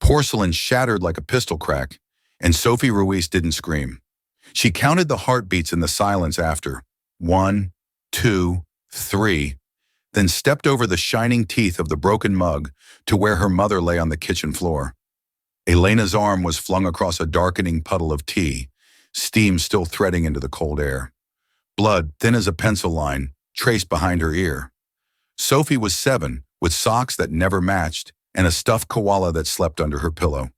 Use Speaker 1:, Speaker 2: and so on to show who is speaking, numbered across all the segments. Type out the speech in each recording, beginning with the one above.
Speaker 1: Porcelain shattered like a pistol crack, and Sophie Ruiz didn't scream. She counted the heartbeats in the silence after. 1, 2, 3, then stepped over the shining teeth of the broken mug to where her mother lay on the kitchen floor. Elena's arm was flung across a darkening puddle of tea, steam still threading into the cold air. Blood, thin as a pencil line, traced behind her ear. Sophie was 7, with socks that never matched, and a stuffed koala that slept under her pillow.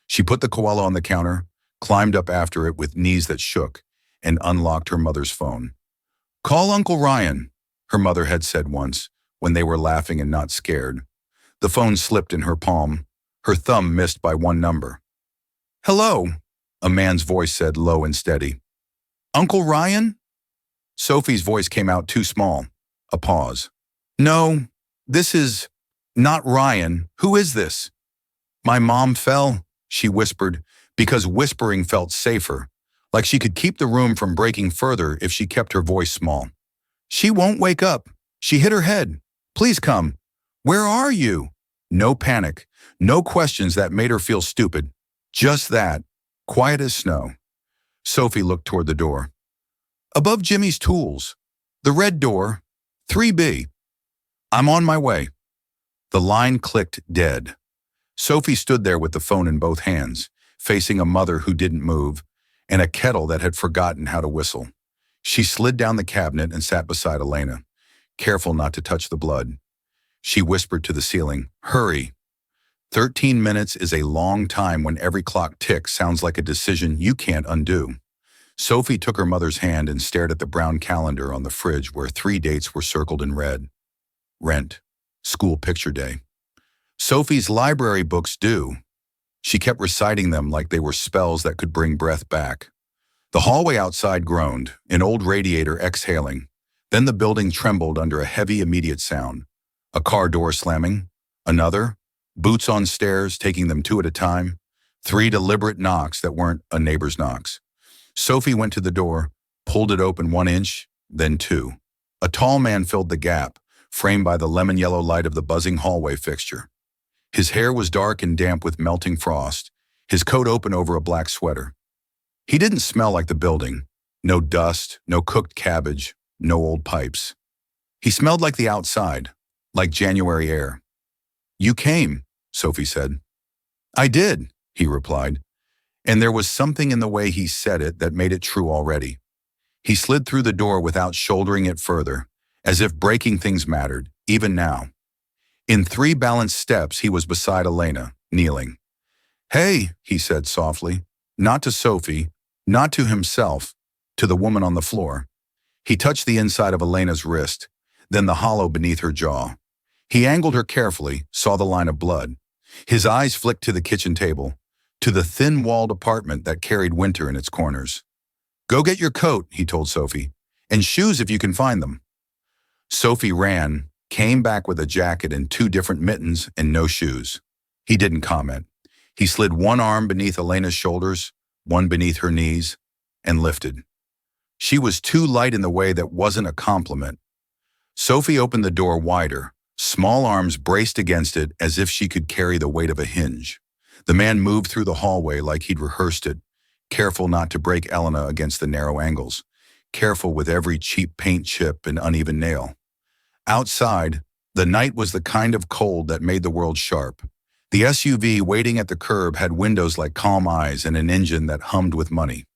Speaker 1: She put the koala on the counter, climbed up after it with knees that shook, and unlocked her mother's phone. "Call Uncle Ryan," her mother had said once, when they were laughing and not scared. The phone slipped in her palm, her thumb missed by one number. "Hello," a man's voice said, low and steady. "Uncle Ryan?" Sophie's voice came out too small. A pause. "No, this is not Ryan. Who is this?" "My mom fell," she whispered, because whispering felt safer, like she could keep the room from breaking further if she kept her voice small. "She won't wake up. She hit her head. Please come." "Where are you?" No panic, no questions that made her feel stupid. Just that, quiet as snow. Sophie looked toward the door. "Above Jimmy's tools. The red door, 3B. I'm on my way." The line clicked dead. Sophie stood there with the phone in both hands, facing a mother who didn't move, and a kettle that had forgotten how to whistle. She slid down the cabinet and sat beside Elena, careful not to touch the blood. She whispered to the ceiling, "Hurry." 13 minutes is a long time when every clock tick sounds like a decision you can't undo. Sophie took her mother's hand and stared at the brown calendar on the fridge where 3 dates were circled in red. Rent, school picture day. Sophie's library books due. She kept reciting them like they were spells that could bring breath back. The hallway outside groaned, an old radiator exhaling. Then the building trembled under a heavy, immediate sound. A car door slamming. Another. Boots on stairs, taking them 2 at a time. 3 deliberate knocks that weren't a neighbor's knocks. Sophie went to the door, pulled it open 1 inch, then 2. A tall man filled the gap, framed by the lemon-yellow light of the buzzing hallway fixture. His hair was dark and damp with melting frost, his coat open over a black sweater. He didn't smell like the building. No dust, no cooked cabbage, no old pipes. He smelled like the outside, like January air. "You came," Sophie said. "I did," he replied, and there was something in the way he said it that made it true already. He slid through the door without shouldering it further, as if breaking things mattered, even now. In 3 balanced steps, he was beside Elena, kneeling. "Hey," he said softly, not to Sophie, not to himself, to the woman on the floor. He touched the inside of Elena's wrist, then the hollow beneath her jaw. He angled her carefully, saw the line of blood. His eyes flicked to the kitchen table, to the thin-walled apartment that carried winter in its corners. "Go get your coat," he told Sophie, "and shoes if you can find them." Sophie ran, came back with a jacket and 2 different mittens and no shoes. He didn't comment. He slid 1 arm beneath Elena's shoulders, 1 beneath her knees, and lifted. She was too light in the way that wasn't a compliment. Sophie opened the door wider. Small arms braced against it as if she could carry the weight of a hinge. The man moved through the hallway like he'd rehearsed it, careful not to break Elena against the narrow angles, careful with every cheap paint chip and uneven nail. Outside, the night was the kind of cold that made the world sharp. The SUV waiting at the curb had windows like calm eyes and an engine that hummed with money.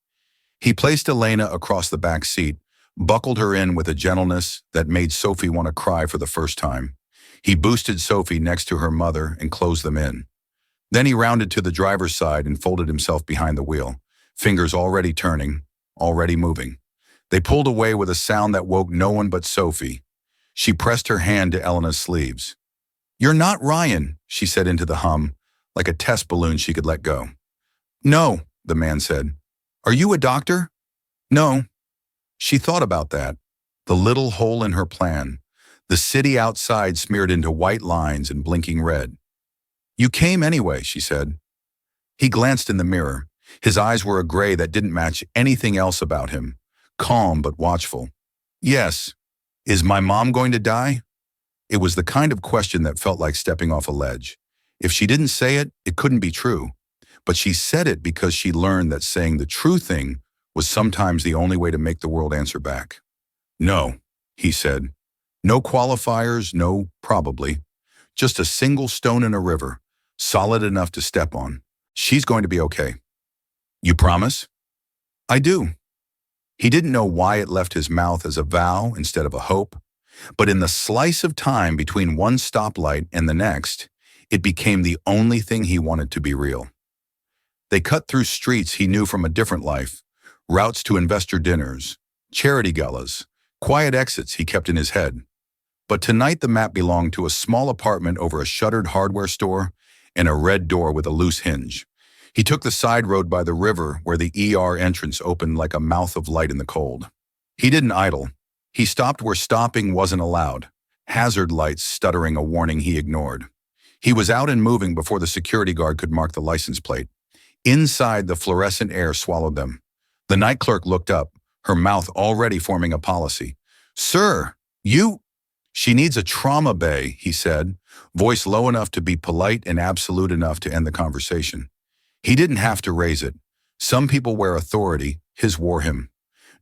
Speaker 1: He placed Elena across the back seat, buckled her in with a gentleness that made Sophie want to cry for the first time. He boosted Sophie next to her mother and closed them in. Then he rounded to the driver's side and folded himself behind the wheel, fingers already turning, already moving. They pulled away with a sound that woke no one but Sophie. She pressed her hand to Elena's sleeves. "You're not Ryan," she said into the hum, like a test balloon she could let go. "No," the man said. "Are you a doctor?" "No." She thought about that, the little hole in her plan, the city outside smeared into white lines and blinking red. "You came anyway," she said. He glanced in the mirror. His eyes were a gray that didn't match anything else about him, calm but watchful. "Yes. Is my mom going to die?" It was the kind of question that felt like stepping off a ledge. If she didn't say it, it couldn't be true. But she said it because she learned that saying the true thing was sometimes the only way to make the world answer back. No, he said. No qualifiers, no probably. Just a single stone in a river, solid enough to step on. She's going to be okay. You promise? I do. He didn't know why it left his mouth as a vow instead of a hope, but in the slice of time between one stoplight and the next, it became the only thing he wanted to be real. They cut through streets he knew from a different life, routes to investor dinners, charity galas, quiet exits he kept in his head. But tonight the map belonged to a small apartment over a shuttered hardware store and a red door with a loose hinge. He took the side road by the river where the ER entrance opened like a mouth of light in the cold. He didn't idle. He stopped where stopping wasn't allowed, hazard lights stuttering a warning he ignored. He was out and moving before the security guard could mark the license plate. Inside, the fluorescent air swallowed them. The night clerk looked up, her mouth already forming a policy. "Sir, you—" "She needs a trauma bay," he said, voice low enough to be polite and absolute enough to end the conversation. He didn't have to raise it. Some people wear authority, his wore him.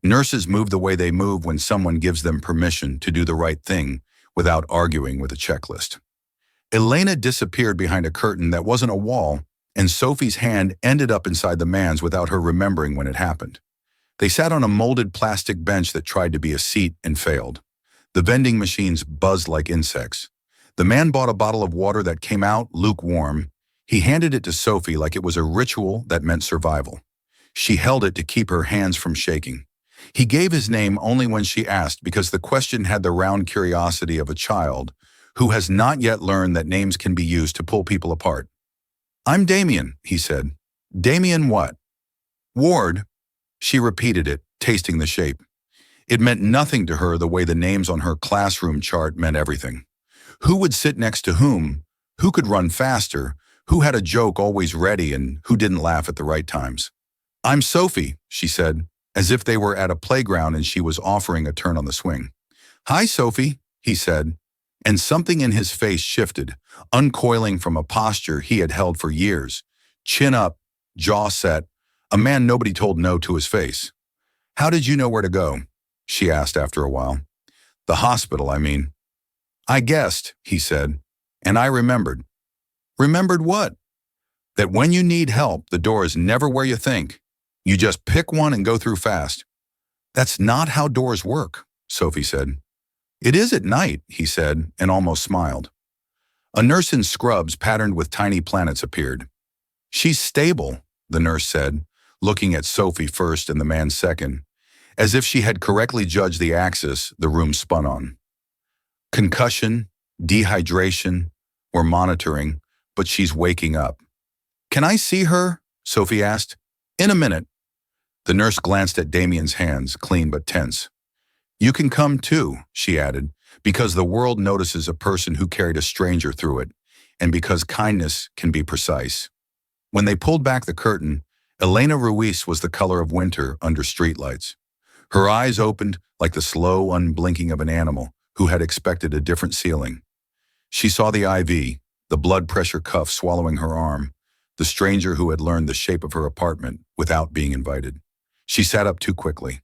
Speaker 1: Nurses move the way they move when someone gives them permission to do the right thing without arguing with a checklist. Elena disappeared behind a curtain that wasn't a wall, and Sophie's hand ended up inside the man's without her remembering when it happened. They sat on a molded plastic bench that tried to be a seat and failed. The vending machines buzzed like insects. The man bought a bottle of water that came out lukewarm. He handed it to Sophie like it was a ritual that meant survival. She held it to keep her hands from shaking. He gave his name only when she asked because the question had the round curiosity of a child who has not yet learned that names can be used to pull people apart. "I'm Damien," he said. "Damien what?" "Ward." She repeated it, tasting the shape. It meant nothing to her the way the names on her classroom chart meant everything. Who would sit next to whom? Who could run faster? Who had a joke always ready and who didn't laugh at the right times? "I'm Sophie," she said, as if they were at a playground and she was offering a turn on the swing. "Hi, Sophie," he said, and something in his face shifted, uncoiling from a posture he had held for years. Chin up, jaw set, a man nobody told no to his face. "How did you know where to go?" she asked after a while. "The hospital, I mean." "I guessed," he said, and I remembered. "Remembered what?" "That when you need help, the door is never where you think. You just pick one and go through fast." "That's not how doors work," Sophie said. "It is at night," he said, and almost smiled. A nurse in scrubs patterned with tiny planets appeared. "She's stable," the nurse said, looking at Sophie first and the man second, as if she had correctly judged the axis the room spun on. "Concussion, dehydration, we're monitoring, but she's waking up." "Can I see her?" Sophie asked. "In a minute." The nurse glanced at Damien's hands, clean but tense. "You can come too," she added, because the world notices a person who carried a stranger through it, and because kindness can be precise. When they pulled back the curtain, Elena Ruiz was the color of winter under streetlights. Her eyes opened like the slow unblinking of an animal who had expected a different ceiling. She saw the IV, the blood pressure cuff swallowing her arm, the stranger who had learned the shape of her apartment without being invited. She sat up too quickly.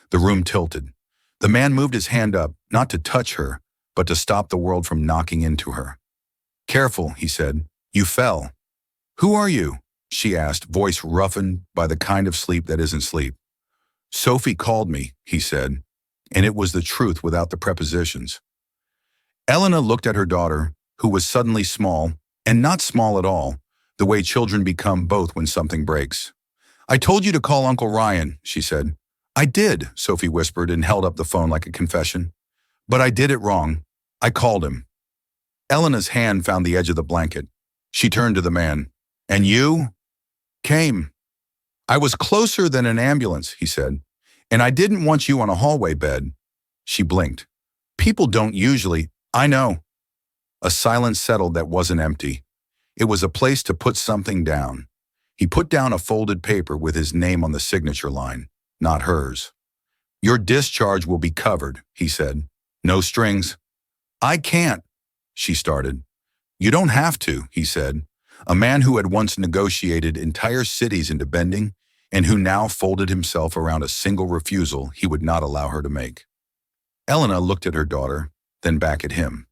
Speaker 1: The room tilted. The man moved his hand up, not to touch her, but to stop the world from knocking into her. "Careful," he said. "You fell." "Who are you?" she asked, voice roughened by the kind of sleep that isn't sleep. "Sophie called me," he said, and it was the truth without the prepositions. Elena looked at her daughter, who was suddenly small, and not small at all, the way children become both when something breaks. "I told you to call Uncle Ryan," she said. "I did," Sophie whispered and held up the phone like a confession. "But I did it wrong. I called him." Elena's hand found the edge of the blanket. She turned to the man. "And you?" "Came. I was closer than an ambulance," he said. "And I didn't want you on a hallway bed." She blinked. "People don't usually—" "I know." A silence settled that wasn't empty. It was a place to put something down. He put down a folded paper with his name on the signature line, not hers. "Your discharge will be covered," he said. "No strings." "I can't," she started. You don't have to, he said, a man who had once negotiated entire cities into bending and who now folded himself around a single refusal he would not allow her to make. Elena looked at her daughter, then back at him.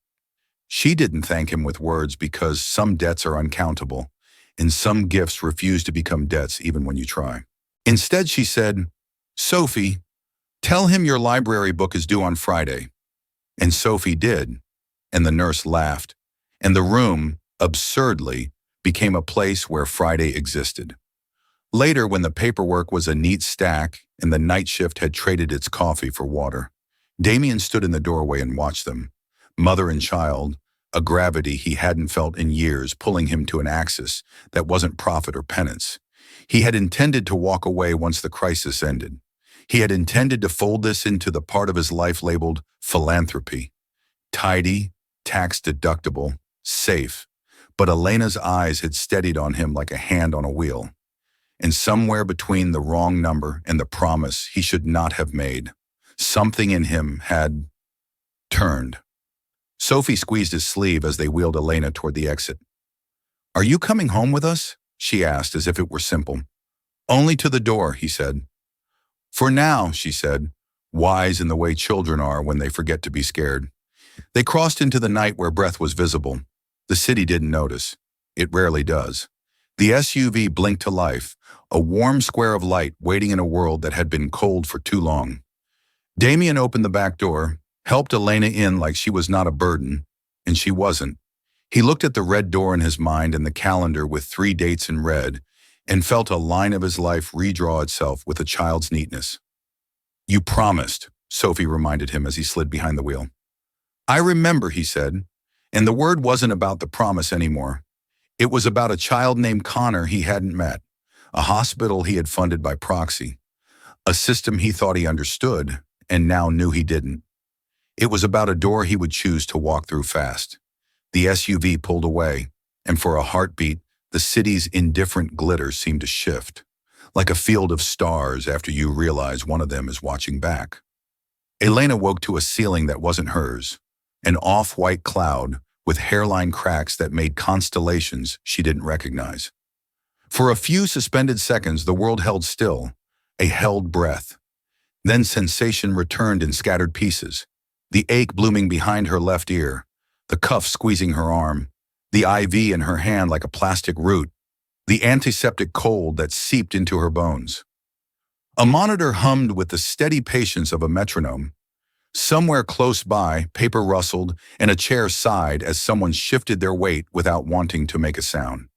Speaker 1: She didn't thank him with words because some debts are uncountable, and some gifts refuse to become debts even when you try. Instead, she said, Sophie, tell him your library book is due on Friday. And Sophie did, and the nurse laughed, and the room, absurdly, became a place where Friday existed. Later, when the paperwork was a neat stack and the night shift had traded its coffee for water, Damien stood in the doorway and watched them, mother and child, a gravity he hadn't felt in years pulling him to an axis that wasn't profit or penance. He had intended to walk away once the crisis ended. He had intended to fold this into the part of his life labeled philanthropy. Tidy, tax-deductible, safe. But Elena's eyes had steadied on him like a hand on a wheel. And somewhere between the wrong number and the promise he should not have made, something in him had turned. Sophie squeezed his sleeve as they wheeled Elena toward the exit. Are you coming home with us? She asked as if it were simple. Only to the door, he said. For now, she said, wise in the way children are when they forget to be scared. They crossed into the night where breath was visible. The city didn't notice. It rarely does. The SUV blinked to life, a warm square of light waiting in a world that had been cold for too long. Damien opened the back door, helped Elena in like she was not a burden, and she wasn't. He looked at the red door in his mind and the calendar with 3 dates in red, and felt a line of his life redraw itself with a child's neatness. You promised, Sophie reminded him as he slid behind the wheel. I remember, he said, and the word wasn't about the promise anymore. It was about a child named Connor he hadn't met, a hospital he had funded by proxy, a system he thought he understood and now knew he didn't. It was about a door he would choose to walk through fast. The SUV pulled away, and for a heartbeat, the city's indifferent glitter seemed to shift, like a field of stars after you realize one of them is watching back. Elena woke to a ceiling that wasn't hers, an off-white cloud with hairline cracks that made constellations she didn't recognize. For a few suspended seconds, the world held still, a held breath. Then sensation returned in scattered pieces, the ache blooming behind her left ear, the cuff squeezing her arm, the IV in her hand like a plastic root, the antiseptic cold that seeped into her bones. A monitor hummed with the steady patience of a metronome. Somewhere close by, paper rustled and a chair sighed as someone shifted their weight without wanting to make a sound.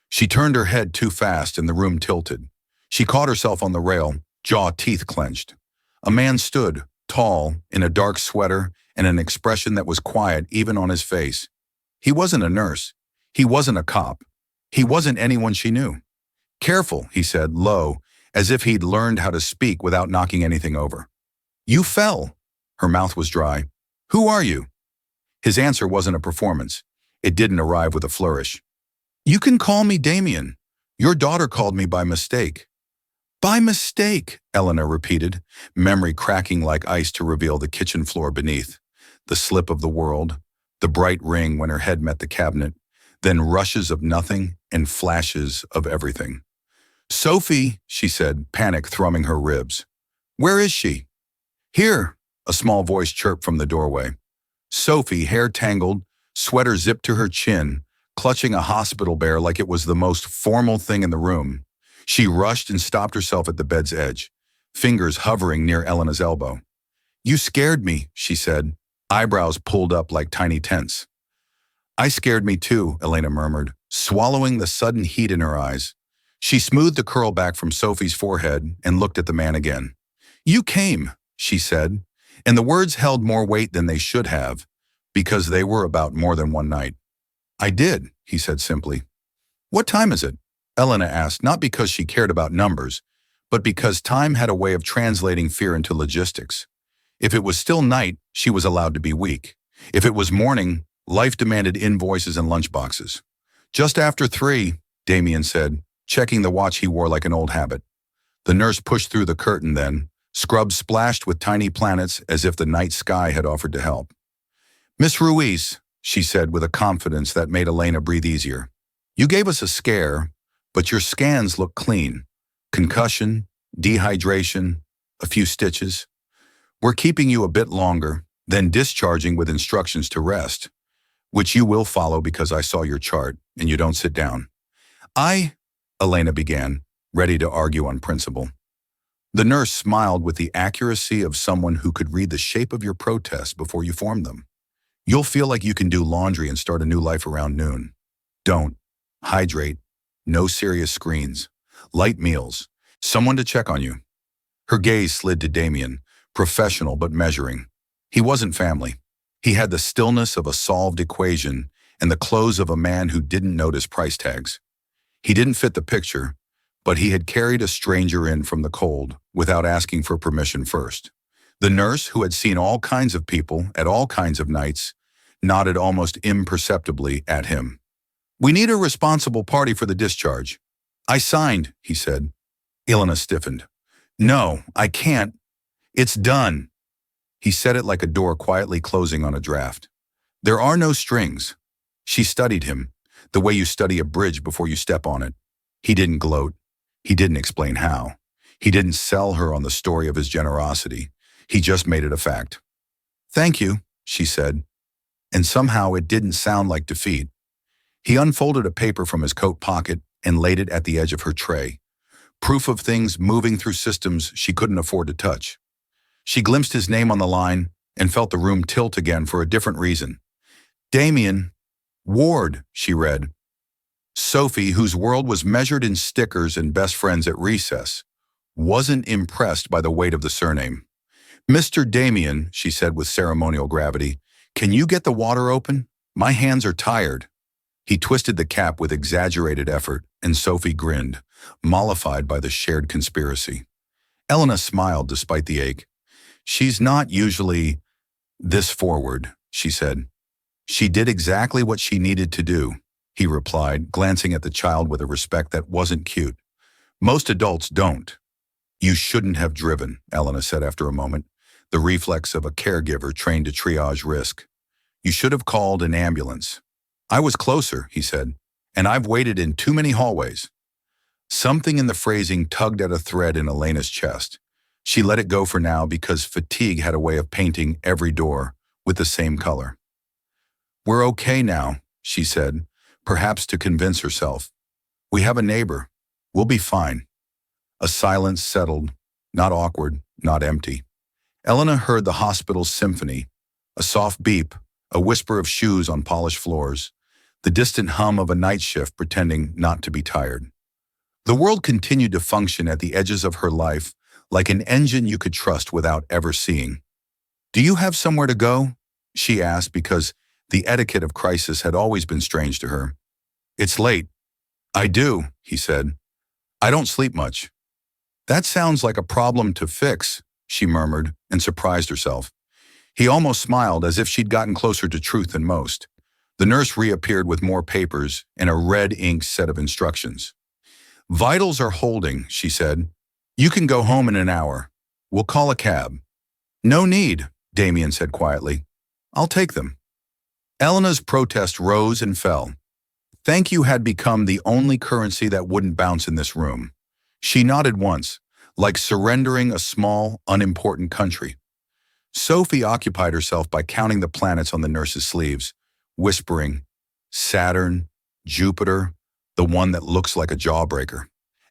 Speaker 1: She turned her head too fast and the room tilted. She caught herself on the rail, jaw teeth clenched. A man stood, tall, in a dark sweater and an expression that was quiet even on his face. He wasn't a nurse. He wasn't a cop. He wasn't anyone she knew. Careful, he said, low, as if he'd learned how to speak without knocking anything over. You fell. Her mouth was dry. Who are you? His answer wasn't a performance. It didn't arrive with a flourish. You can call me Damien. Your daughter called me by mistake. By mistake, Elena repeated, memory cracking like ice to reveal the kitchen floor beneath, the slip of the world, the bright ring when her head met the cabinet, then rushes of nothing and flashes of everything. Sophie, she said, panic thrumming her ribs. Where is she? Here, a small voice chirped from the doorway. Sophie, hair tangled, sweater zipped to her chin, clutching a hospital bear like it was the most formal thing in the room. She rushed and stopped herself at the bed's edge, fingers hovering near Elena's elbow. You scared me, she said, eyebrows pulled up like tiny tents. I scared me too, Elena murmured, swallowing the sudden heat in her eyes. She smoothed the curl back from Sophie's forehead and looked at the man again. You came, she said, and the words held more weight than they should have, because they were about more than one night. I did, he said simply. What time is it? Elena asked, not because she cared about numbers, but because time had a way of translating fear into logistics. If it was still night, she was allowed to be weak. If it was morning, life demanded invoices and lunchboxes. Just after 3, Damien said, checking the watch he wore like an old habit. The nurse pushed through the curtain then, scrubs splashed with tiny planets as if the night sky had offered to help. Miss Ruiz, she said with a confidence that made Elena breathe easier. You gave us a scare, but your scans look clean. Concussion, dehydration, a few stitches. We're keeping you a bit longer, then discharging with instructions to rest, which you will follow because I saw your chart and you don't sit down. Elena began, ready to argue on principle. The nurse smiled with the accuracy of someone who could read the shape of your protests before you formed them. You'll feel like you can do laundry and start a new life around noon. Don't. Hydrate. No serious screens. Light meals. Someone to check on you. Her gaze slid to Damien, professional but measuring. He wasn't family. He had the stillness of a solved equation and the clothes of a man who didn't notice price tags. He didn't fit the picture, but he had carried a stranger in from the cold without asking for permission first. The nurse, who had seen all kinds of people at all kinds of nights, nodded almost imperceptibly at him. We need a responsible party for the discharge. I signed, he said. Elena stiffened. No, I can't. It's done. He said it like a door quietly closing on a draft. There are no strings. She studied him, the way you study a bridge before you step on it. He didn't gloat. He didn't explain how. He didn't sell her on the story of his generosity. He just made it a fact. Thank you, she said. And somehow it didn't sound like defeat. He unfolded a paper from his coat pocket and laid it at the edge of her tray. Proof of things moving through systems she couldn't afford to touch. She glimpsed his name on the line and felt the room tilt again for a different reason. Damien Ward, she read. Sophie, whose world was measured in stickers and best friends at recess, wasn't impressed by the weight of the surname. Mr. Damien, she said with ceremonial gravity, can you get the water open? My hands are tired. He twisted the cap with exaggerated effort, and Sophie grinned, mollified by the shared conspiracy. Elena smiled despite the ache. She's not usually this forward, she said. She did exactly what she needed to do, he replied, glancing at the child with a respect that wasn't cute. Most adults don't. You shouldn't have driven, Elena said after a moment, the reflex of a caregiver trained to triage risk. You should have called an ambulance. I was closer, he said, and I've waited in too many hallways. Something in the phrasing tugged at a thread in Elena's chest. She let it go for now because fatigue had a way of painting every door with the same color. We're okay now, she said, perhaps to convince herself. We have a neighbor. We'll be fine. A silence settled, not awkward, not empty. Elena heard the hospital's symphony, a soft beep, a whisper of shoes on polished floors, the distant hum of a night shift pretending not to be tired. The world continued to function at the edges of her life like an engine you could trust without ever seeing. Do you have somewhere to go? She asked because the etiquette of crisis had always been strange to her. It's late. I do, he said. I don't sleep much. That sounds like a problem to fix, she murmured and surprised herself. He almost smiled as if she'd gotten closer to truth than most. The nurse reappeared with more papers and a red-ink set of instructions. Vitals are holding, she said. You can go home in an hour. We'll call a cab. No need, Damien said quietly. I'll take them. Elena's protest rose and fell. Thank you had become the only currency that wouldn't bounce in this room. She nodded once, like surrendering a small, unimportant country. Sophie occupied herself by counting the planets on the nurse's sleeves, whispering, Saturn, Jupiter, the one that looks like a jawbreaker,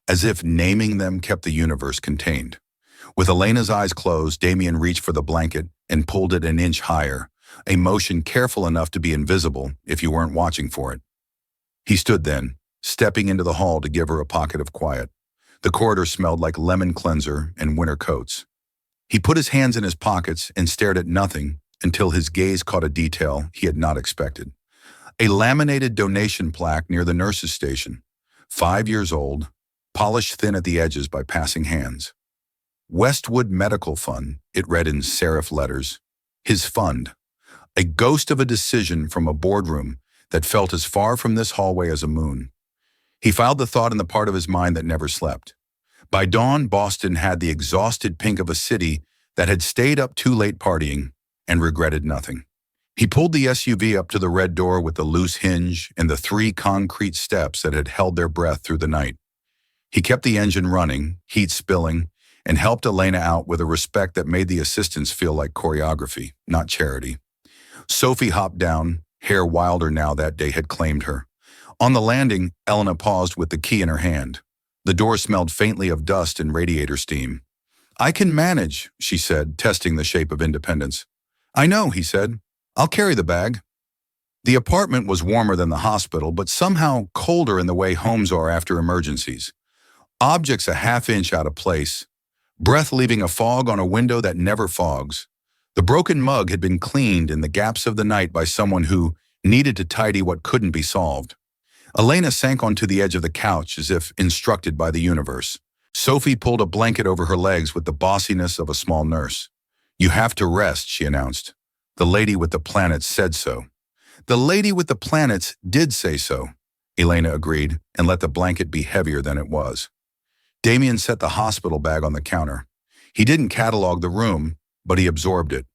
Speaker 1: as if naming them kept the universe contained. With Elena's eyes closed, Damien reached for the blanket and pulled it an inch higher, a motion careful enough to be invisible if you weren't watching for it. He stood then, stepping into the hall to give her a pocket of quiet. The corridor smelled like lemon cleanser and winter coats. He put his hands in his pockets and stared at nothing until his gaze caught a detail he had not expected. A laminated donation plaque near the nurse's station, 5 years old, polished thin at the edges by passing hands. Westwood Medical Fund, it read in serif letters. His fund. A ghost of a decision from a boardroom that felt as far from this hallway as a moon. He filed the thought in the part of his mind that never slept. By dawn, Boston had the exhausted pink of a city that had stayed up too late partying and regretted nothing. He pulled the SUV up to the red door with the loose hinge and the 3 concrete steps that had held their breath through the night. He kept the engine running, heat spilling, and helped Elena out with a respect that made the assistants feel like choreography, not charity. Sophie hopped down, hair wilder now that day had claimed her. On the landing, Elena paused with the key in her hand. The door smelled faintly of dust and radiator steam. "I can manage," she said, testing the shape of independence. "I know," he said. "I'll carry the bag." The apartment was warmer than the hospital, but somehow colder in the way homes are after emergencies. Objects a half-inch out of place, breath leaving a fog on a window that never fogs. The broken mug had been cleaned in the gaps of the night by someone who needed to tidy what couldn't be solved. Elena sank onto the edge of the couch as if instructed by the universe. Sophie pulled a blanket over her legs with the bossiness of a small nurse. "You have to rest," she announced. "The lady with the planets said so." "The lady with the planets did say so," Elena agreed, and let the blanket be heavier than it was. Damien set the hospital bag on the counter. He didn't catalog the room, but he absorbed it.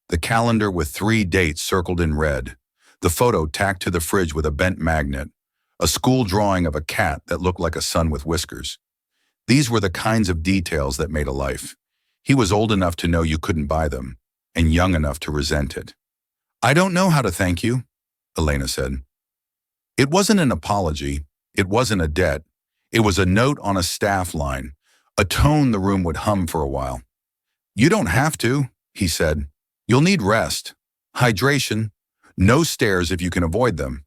Speaker 1: The calendar with 3 dates circled in red. The photo tacked to the fridge with a bent magnet. A school drawing of a cat that looked like a sun with whiskers. These were the kinds of details that made a life. He was old enough to know you couldn't buy them, and young enough to resent it. "I don't know how to thank you," Elena said. It wasn't an apology. It wasn't a debt. It was a note on a staff line, a tone the room would hum for a while. "You don't have to," he said. "You'll need rest, hydration, no stairs if you can avoid them."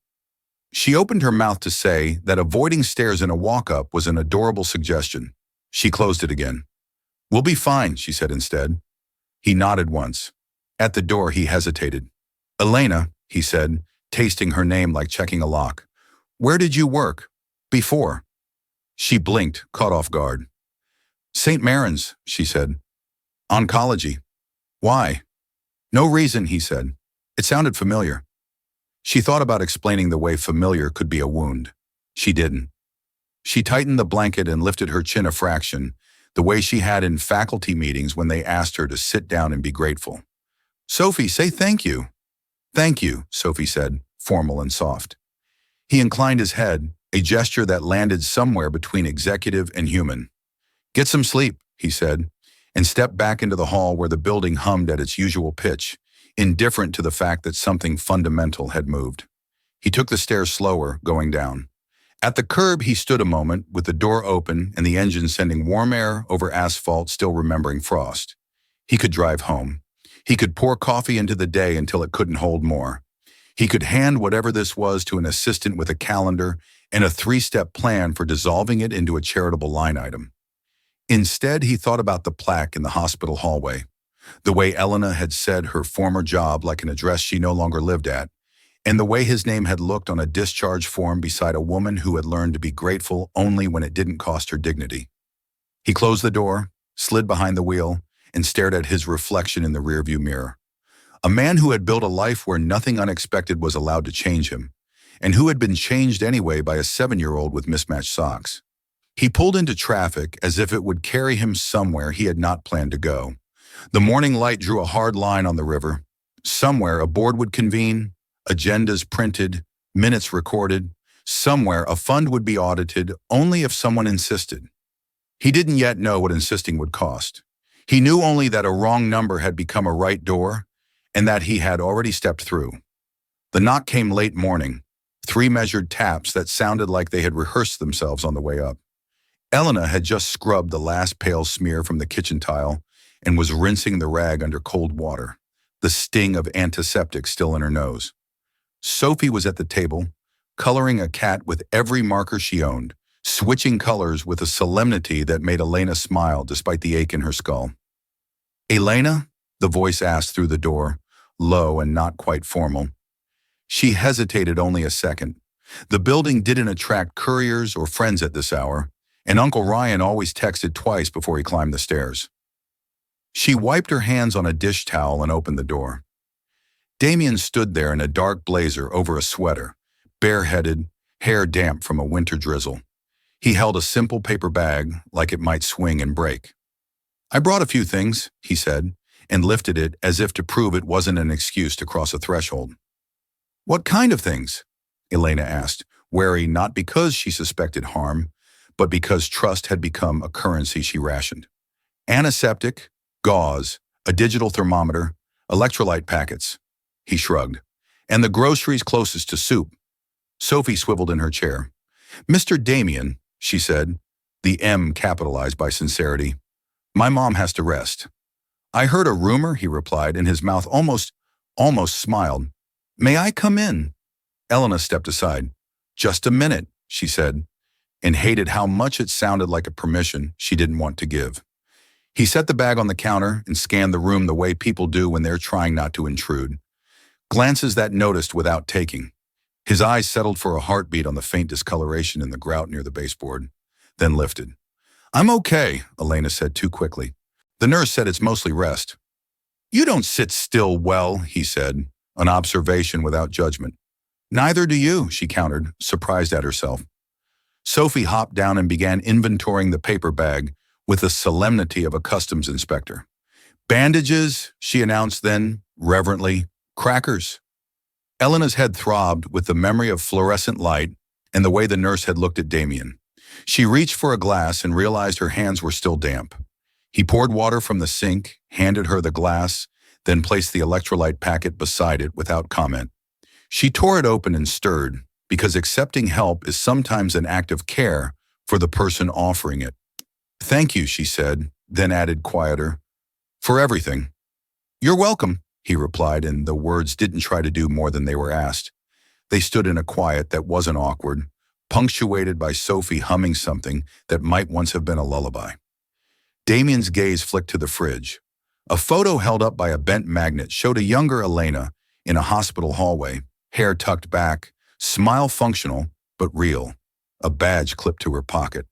Speaker 1: She opened her mouth to say that avoiding stairs in a walk-up was an adorable suggestion. She closed it again. "We'll be fine," she said instead. He nodded once. At the door, he hesitated. "Elena," he said, tasting her name like checking a lock. "Where did you work? Before?" She blinked, caught off guard. "St. Mary's," she said. "Oncology." "Why?" "No reason," he said. It sounded familiar. She thought about explaining the way familiar could be a wound. She didn't. She tightened the blanket and lifted her chin a fraction, the way she had in faculty meetings when they asked her to sit down and be grateful. "Sophie, say thank you." "Thank you," Sophie said, formal and soft. He inclined his head, a gesture that landed somewhere between executive and human. "Get some sleep," he said, and stepped back into the hall where the building hummed at its usual pitch, indifferent to the fact that something fundamental had moved. He took the stairs slower, going down. At the curb, he stood a moment, with the door open and the engine sending warm air over asphalt still remembering frost. He could drive home. He could pour coffee into the day until it couldn't hold more. He could hand whatever this was to an assistant with a calendar and a 3-step plan for dissolving it into a charitable line item. Instead, he thought about the plaque in the hospital hallway, the way Elena had said her former job like an address she no longer lived at, and the way his name had looked on a discharge form beside a woman who had learned to be grateful only when it didn't cost her dignity. He closed the door, slid behind the wheel, and stared at his reflection in the rearview mirror. A man who had built a life where nothing unexpected was allowed to change him, and who had been changed anyway by a 7-year-old with mismatched socks. He pulled into traffic as if it would carry him somewhere he had not planned to go. The morning light drew a hard line on the river. Somewhere a board would convene, agendas printed, minutes recorded. Somewhere a fund would be audited only if someone insisted. He didn't yet know what insisting would cost. He knew only that a wrong number had become a right door, and that he had already stepped through. The knock came late morning, 3 measured taps that sounded like they had rehearsed themselves on the way up. Elena had just scrubbed the last pale smear from the kitchen tile and was rinsing the rag under cold water, the sting of antiseptic still in her nose. Sophie was at the table, coloring a cat with every marker she owned, switching colors with a solemnity that made Elena smile despite the ache in her skull. "Elena?" the voice asked through the door, low and not quite formal. She hesitated only a second. The building didn't attract couriers or friends at this hour, and Uncle Ryan always texted twice before he climbed the stairs. She wiped her hands on a dish towel and opened the door. Damien stood there in a dark blazer over a sweater, bareheaded, hair damp from a winter drizzle. He held a simple paper bag, like it might swing and break. "I brought a few things," he said, and lifted it as if to prove it wasn't an excuse to cross a threshold. What kind of things? Elena asked, wary not because she suspected harm, but because trust had become a currency she rationed. Antiseptic, gauze, a digital thermometer, electrolyte packets. He shrugged. And the groceries closest to soup. Sophie swiveled in her chair. Mr. Damien, she said, the M capitalized by sincerity. My mom has to rest. I heard a rumor, he replied, and his mouth almost smiled. May I come in? Elena stepped aside. Just a minute, she said, and hated how much it sounded like a permission she didn't want to give. He set the bag on the counter and scanned the room the way people do when they're trying not to intrude. Glances that noticed without taking. His eyes settled for a heartbeat on the faint discoloration in the grout near the baseboard, then lifted. I'm okay, Elena said too quickly. The nurse said it's mostly rest. You don't sit still well, he said, an observation without judgment. Neither do you, she countered, surprised at herself. Sophie hopped down and began inventorying the paper bag with the solemnity of a customs inspector. Bandages, she announced then, reverently. Crackers. Elena's head throbbed with the memory of fluorescent light and the way the nurse had looked at Damien. She reached for a glass and realized her hands were still damp. He poured water from the sink, handed her the glass, then placed the electrolyte packet beside it without comment. She tore it open and stirred, because accepting help is sometimes an act of care for the person offering it. Thank you, she said, then added quieter. For everything. You're welcome, he replied, and the words didn't try to do more than they were asked. They stood in a quiet that wasn't awkward, punctuated by Sophie humming something that might once have been a lullaby. Damien's gaze flicked to the fridge. A photo held up by a bent magnet showed a younger Elena in a hospital hallway, hair tucked back, smile functional, but real. A badge clipped to her pocket,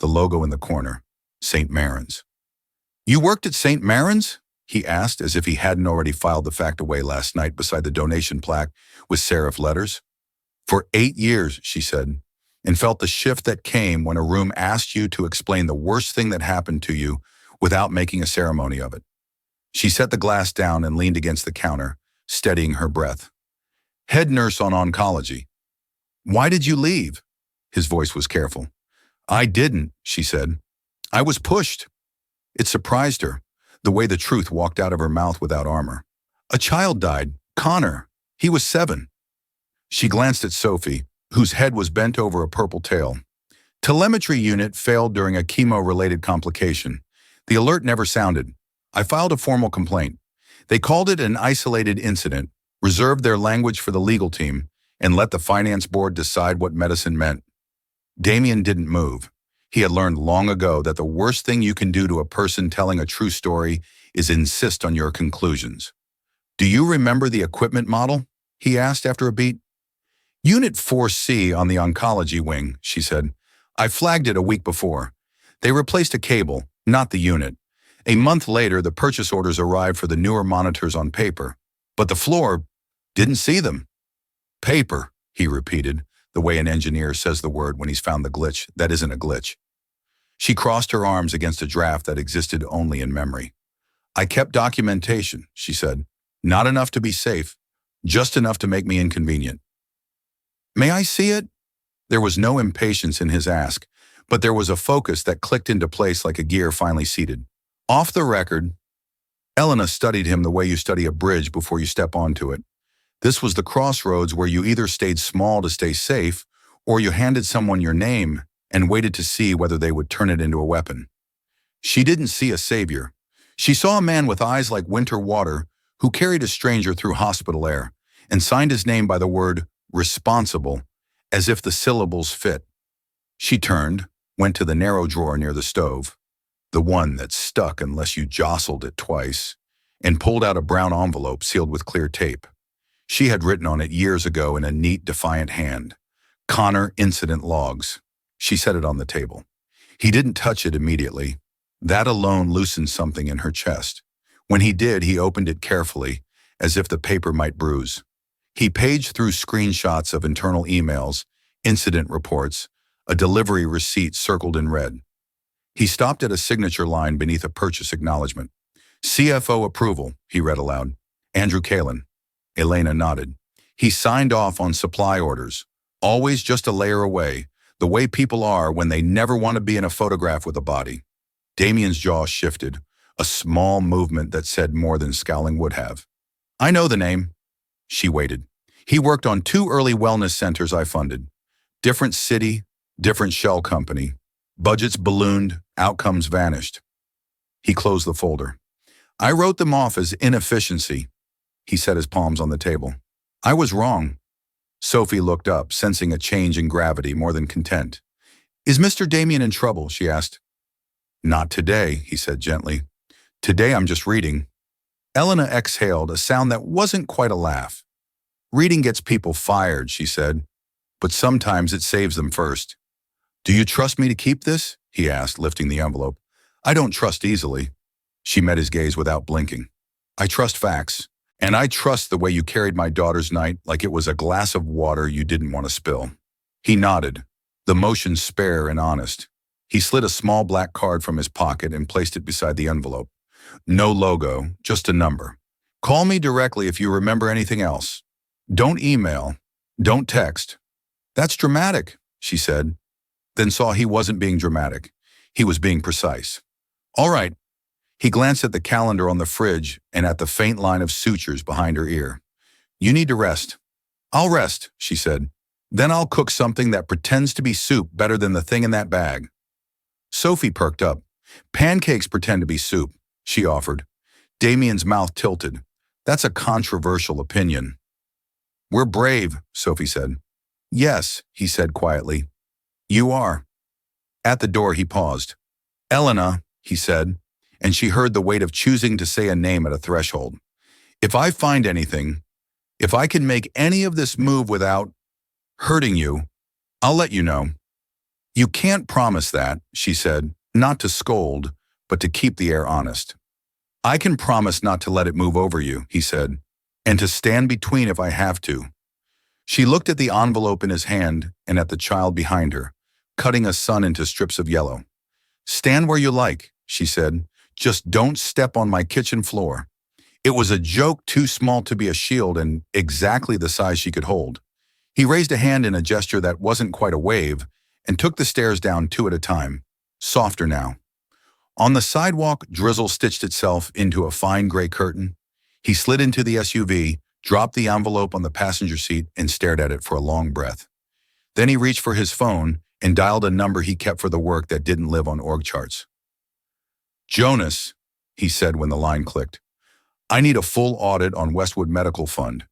Speaker 1: the logo in the corner, St. Maron's. You worked at St. Maron's? He asked, as if he hadn't already filed the fact away last night beside the donation plaque with serif letters. For 8 years, she said, and felt the shift that came when a room asked you to explain the worst thing that happened to you without making a ceremony of it. She set the glass down and leaned against the counter, steadying her breath. Head nurse on oncology. Why did you leave? His voice was careful. I didn't, she said. I was pushed. It surprised her, the way the truth walked out of her mouth without armor. A child died, Connor. He was 7. She glanced at Sophie, whose head was bent over a purple tail. Telemetry unit failed during a chemo-related complication. The alert never sounded. I filed a formal complaint. They called it an isolated incident, reserved their language for the legal team, and let the finance board decide what medicine meant. Damien didn't move. He had learned long ago that the worst thing you can do to a person telling a true story is insist on your conclusions. Do you remember the equipment model? He asked after a beat. Unit 4C on the oncology wing, she said. I flagged it a week before. They replaced a cable, not the unit. A month later, the purchase orders arrived for the newer monitors on paper, but the floor didn't see them. Paper, he repeated, the way an engineer says the word when he's found the glitch that isn't a glitch. She crossed her arms against a draft that existed only in memory. I kept documentation, she said. Not enough to be safe, just enough to make me inconvenient. May I see it? There was no impatience in his ask, but there was a focus that clicked into place like a gear finally seated. Off the record, Elena studied him the way you study a bridge before you step onto it. This was the crossroads where you either stayed small to stay safe, or you handed someone your name and waited to see whether they would turn it into a weapon. She didn't see a savior. She saw a man with eyes like winter water who carried a stranger through hospital air and signed his name by the word responsible, as if the syllables fit. She turned, went to the narrow drawer near the stove, the one that stuck unless you jostled it twice, and pulled out a brown envelope sealed with clear tape. She had written on it years ago in a neat, defiant hand, Connor Incident Logs. She set it on the table. He didn't touch it immediately. That alone loosened something in her chest. When he did, he opened it carefully, as if the paper might bruise. He paged through screenshots of internal emails, incident reports, a delivery receipt circled in red. He stopped at a signature line beneath a purchase acknowledgement. CFO approval, he read aloud. Andrew Kalin. Elena nodded. He signed off on supply orders. Always just a layer away, the way people are when they never want to be in a photograph with a body. Damien's jaw shifted, a small movement that said more than scowling would have. I know the name. She waited. He worked on 2 early wellness centers I funded. Different city, different shell company. Budgets ballooned, outcomes vanished. He closed the folder. I wrote them off as inefficiency. He set his palms on the table. I was wrong. Sophie looked up, sensing a change in gravity more than content. Is Mr. Damien in trouble? She asked. Not today, he said gently. Today I'm just reading. Elena exhaled, a sound that wasn't quite a laugh. Reading gets people fired, she said, but sometimes it saves them first. Do you trust me to keep this? He asked, lifting the envelope. I don't trust easily. She met his gaze without blinking. I trust facts, and I trust the way you carried my daughter's night like it was a glass of water you didn't want to spill. He nodded, the motion spare and honest. He slid a small black card from his pocket and placed it beside the envelope. No logo, just a number. Call me directly if you remember anything else. Don't email. Don't text. That's dramatic, she said, then saw he wasn't being dramatic. He was being precise. All right. He glanced at the calendar on the fridge and at the faint line of sutures behind her ear. You need to rest. I'll rest, she said. Then I'll cook something that pretends to be soup better than the thing in that bag. Sophie perked up. Pancakes pretend to be soup, she offered. Damien's mouth tilted. That's a controversial opinion. We're brave, Sophie said. Yes, he said quietly. You are. At the door he paused. Elena, he said, and she heard the weight of choosing to say a name at a threshold. If I find anything, if I can make any of this move without hurting you, I'll let you know. You can't promise that, she said, not to scold, but to keep the air honest. I can promise not to let it move over you, he said, and to stand between if I have to. She looked at the envelope in his hand and at the child behind her, cutting a sun into strips of yellow. Stand where you like, she said. Just don't step on my kitchen floor. It was a joke too small to be a shield and exactly the size she could hold. He raised a hand in a gesture that wasn't quite a wave and took the stairs down 2 at a time, softer now. On the sidewalk, drizzle stitched itself into a fine gray curtain. He slid into the SUV, dropped the envelope on the passenger seat, and stared at it for a long breath. Then he reached for his phone and dialed a number he kept for the work that didn't live on org charts. Jonas, he said when the line clicked. I need a full audit on Westwood Medical Fund.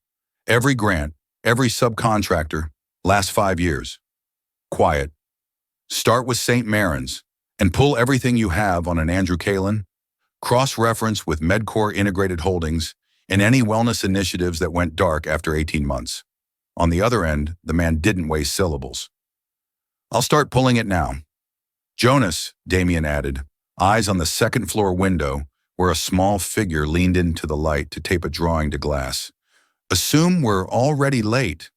Speaker 1: Every grant, every subcontractor, last 5 years. Quiet. Start with St. Marin's and pull everything you have on an Andrew Kalin. Cross-reference with MedCore Integrated Holdings and any wellness initiatives that went dark after 18 months. On the other end, the man didn't waste syllables. I'll start pulling it now. Jonas, Damien added, eyes on the second-floor window where a small figure leaned into the light to tape a drawing to glass. Assume we're already late.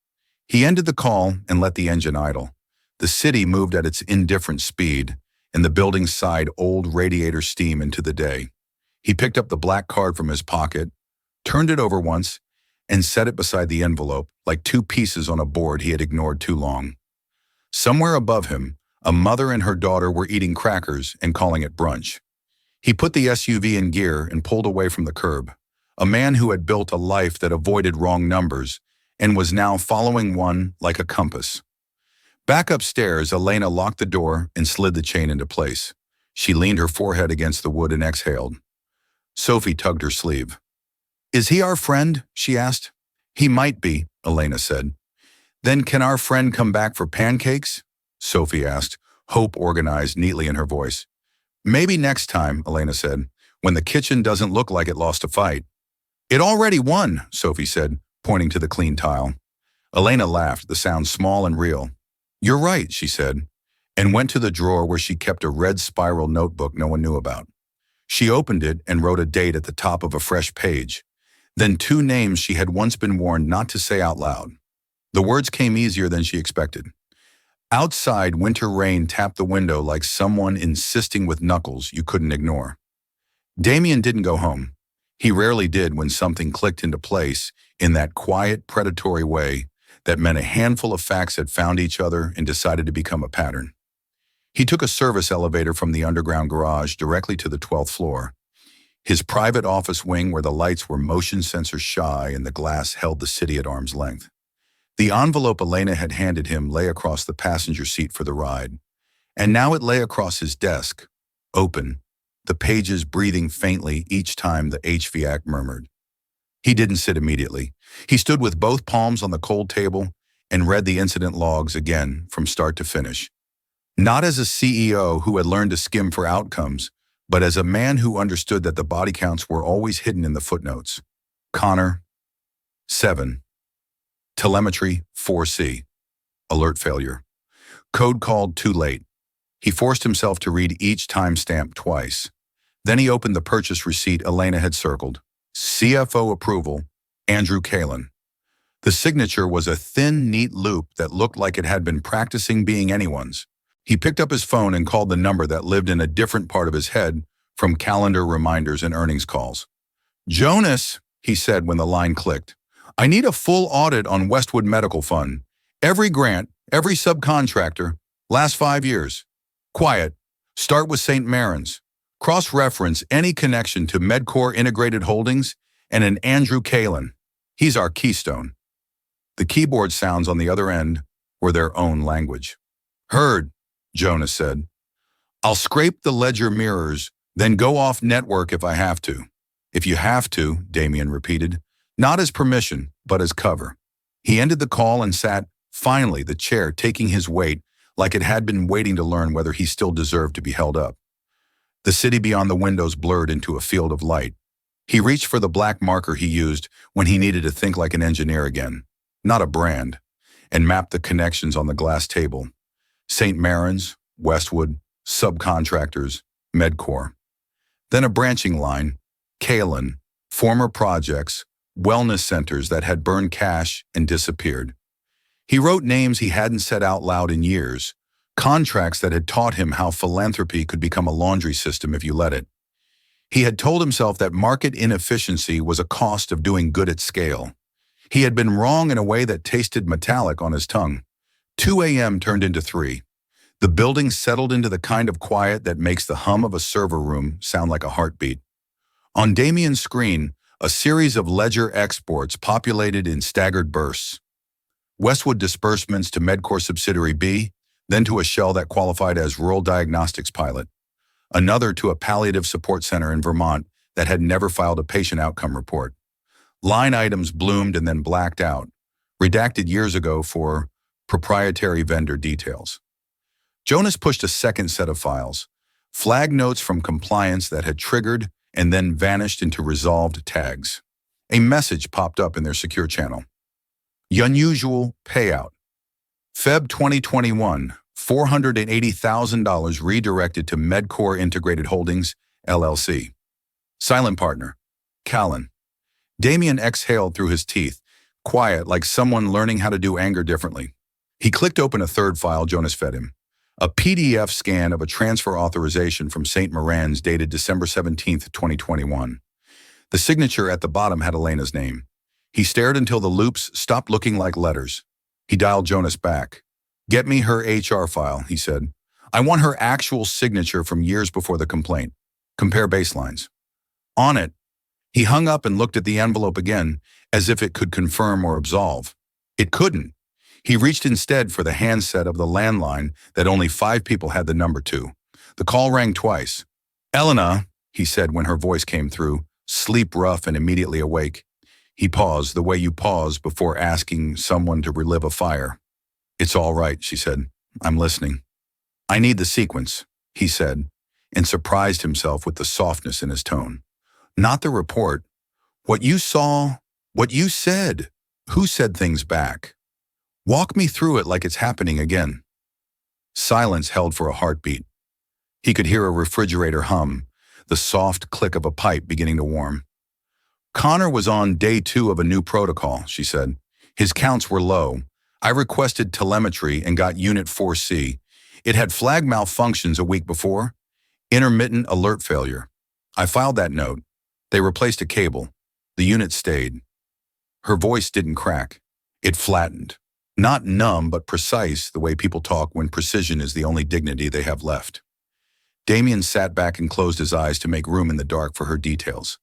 Speaker 1: He ended the call and let the engine idle. The city moved at its indifferent speed, and the building sighed old radiator steam into the day. He picked up the black card from his pocket, turned it over once, and set it beside the envelope like 2 pieces on a board he had ignored too long. Somewhere above him, a mother and her daughter were eating crackers and calling it brunch. He put the SUV in gear and pulled away from the curb. A man who had built a life that avoided wrong numbers and was now following one like a compass. Back upstairs, Elena locked the door and slid the chain into place. She leaned her forehead against the wood and exhaled. Sophie tugged her sleeve. Is he our friend? She asked. He might be, Elena said. Then can our friend come back for pancakes? Sophie asked, hope organized neatly in her voice. Maybe next time, Elena said, when the kitchen doesn't look like it lost a fight. It already won, Sophie said, pointing to the clean tile. Elena laughed, the sound small and real. You're right, she said, and went to the drawer where she kept a red spiral notebook no one knew about. She opened it and wrote a date at the top of a fresh page, then 2 names she had once been warned not to say out loud. The words came easier than she expected. Outside, winter rain tapped the window like someone insisting with knuckles you couldn't ignore. Damien didn't go home. He rarely did when something clicked into place in that quiet, predatory way that meant a handful of facts had found each other and decided to become a pattern. He took a service elevator from the underground garage directly to the 12th floor, his private office wing where the lights were motion sensor shy and the glass held the city at arm's length. The envelope Elena had handed him lay across the passenger seat for the ride, and now it lay across his desk, open, the pages breathing faintly each time the HVAC murmured. He didn't sit immediately. He stood with both palms on the cold table and read the incident logs again from start to finish. Not as a CEO who had learned to skim for outcomes, but as a man who understood that the body counts were always hidden in the footnotes. Connor, 7. Telemetry, 4C. Alert failure. Code called too late. He forced himself to read each timestamp twice. Then he opened the purchase receipt Elena had circled. CFO approval, Andrew Kalin. The signature was a thin, neat loop that looked like it had been practicing being anyone's. He picked up his phone and called the number that lived in a different part of his head from calendar reminders and earnings calls. Jonas, he said when the line clicked, I need a full audit on Westwood Medical Fund. Every grant, every subcontractor, last 5 years. Quiet. Start with St. Mary's. Cross-reference any connection to Medcore Integrated Holdings and an Andrew Kalin. He's our keystone. The keyboard sounds on the other end were their own language. Heard, Jonas said. I'll scrape the ledger mirrors, then go off network if I have to. If you have to, Damien repeated, not as permission, but as cover. He ended the call and sat, finally, the chair taking his weight like it had been waiting to learn whether he still deserved to be held up. The city beyond the windows blurred into a field of light. He reached for the black marker he used when he needed to think like an engineer again, not a brand, and mapped the connections on the glass table. St. Mary's, Westwood, subcontractors, Medcore. Then a branching line, Kalin, former projects, wellness centers that had burned cash and disappeared. He wrote names he hadn't said out loud in years, contracts that had taught him how philanthropy could become a laundry system if you let it. He had told himself that market inefficiency was a cost of doing good at scale. He had been wrong in a way that tasted metallic on his tongue. 2 a.m. turned into 3. The building settled into the kind of quiet that makes the hum of a server room sound like a heartbeat. On Damien's screen, a series of ledger exports populated in staggered bursts. Westwood disbursements to Medcore subsidiary B, then to a shell that qualified as rural diagnostics pilot. Another to a palliative support center in Vermont that had never filed a patient outcome report. Line items bloomed and then blacked out, redacted years ago for proprietary vendor details. Jonas pushed a second set of files, flag notes from compliance that had triggered and then vanished into resolved tags. A message popped up in their secure channel. Unusual payout. Feb 2021, $480,000 redirected to Medcore Integrated Holdings, LLC. Silent partner, Kalin. Damien exhaled through his teeth, quiet like someone learning how to do anger differently. He clicked open a third file Jonas fed him, a PDF scan of a transfer authorization from St. Mary's dated December 17, 2021. The signature at the bottom had Elena's name. He stared until the loops stopped looking like letters. He dialed Jonas back. Get me her HR file, he said. I want her actual signature from years before the complaint. Compare baselines. On it, he hung up and looked at the envelope again, as if it could confirm or absolve. It couldn't. He reached instead for the handset of the landline that only 5 people had the number to. The call rang twice. Elena, he said when her voice came through, sleep rough and immediately awake. He paused the way you pause before asking someone to relive a fire. It's all right, she said. I'm listening. I need the sequence, he said, and surprised himself with the softness in his tone. Not the report. What you saw, what you said. Who said things back? Walk me through it like it's happening again. Silence held for a heartbeat. He could hear a refrigerator hum, the soft click of a pipe beginning to warm. Connor was on day 2 of a new protocol, she said. His counts were low. I requested telemetry and got Unit 4C. It had flagged malfunctions a week before. Intermittent alert failure. I filed that note. They replaced a cable. The unit stayed. Her voice didn't crack. It flattened. Not numb, but precise, the way people talk when precision is the only dignity they have left. Damien sat back and closed his eyes to make room in the dark for her details.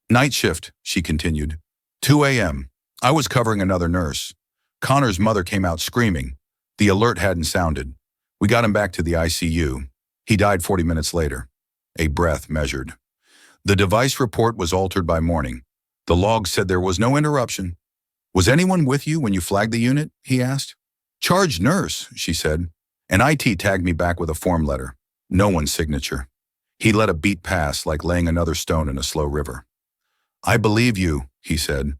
Speaker 1: Night shift, she continued. 2 a.m. I was covering another nurse. Connor's mother came out screaming. The alert hadn't sounded. We got him back to the ICU. He died 40 minutes later. A breath measured. The device report was altered by morning. The log said there was no interruption. Was anyone with you when you flagged the unit? He asked. Charge nurse, she said. And IT tagged me back with a form letter. No one's signature. He let a beat pass like laying another stone in a slow river. I believe you, he said.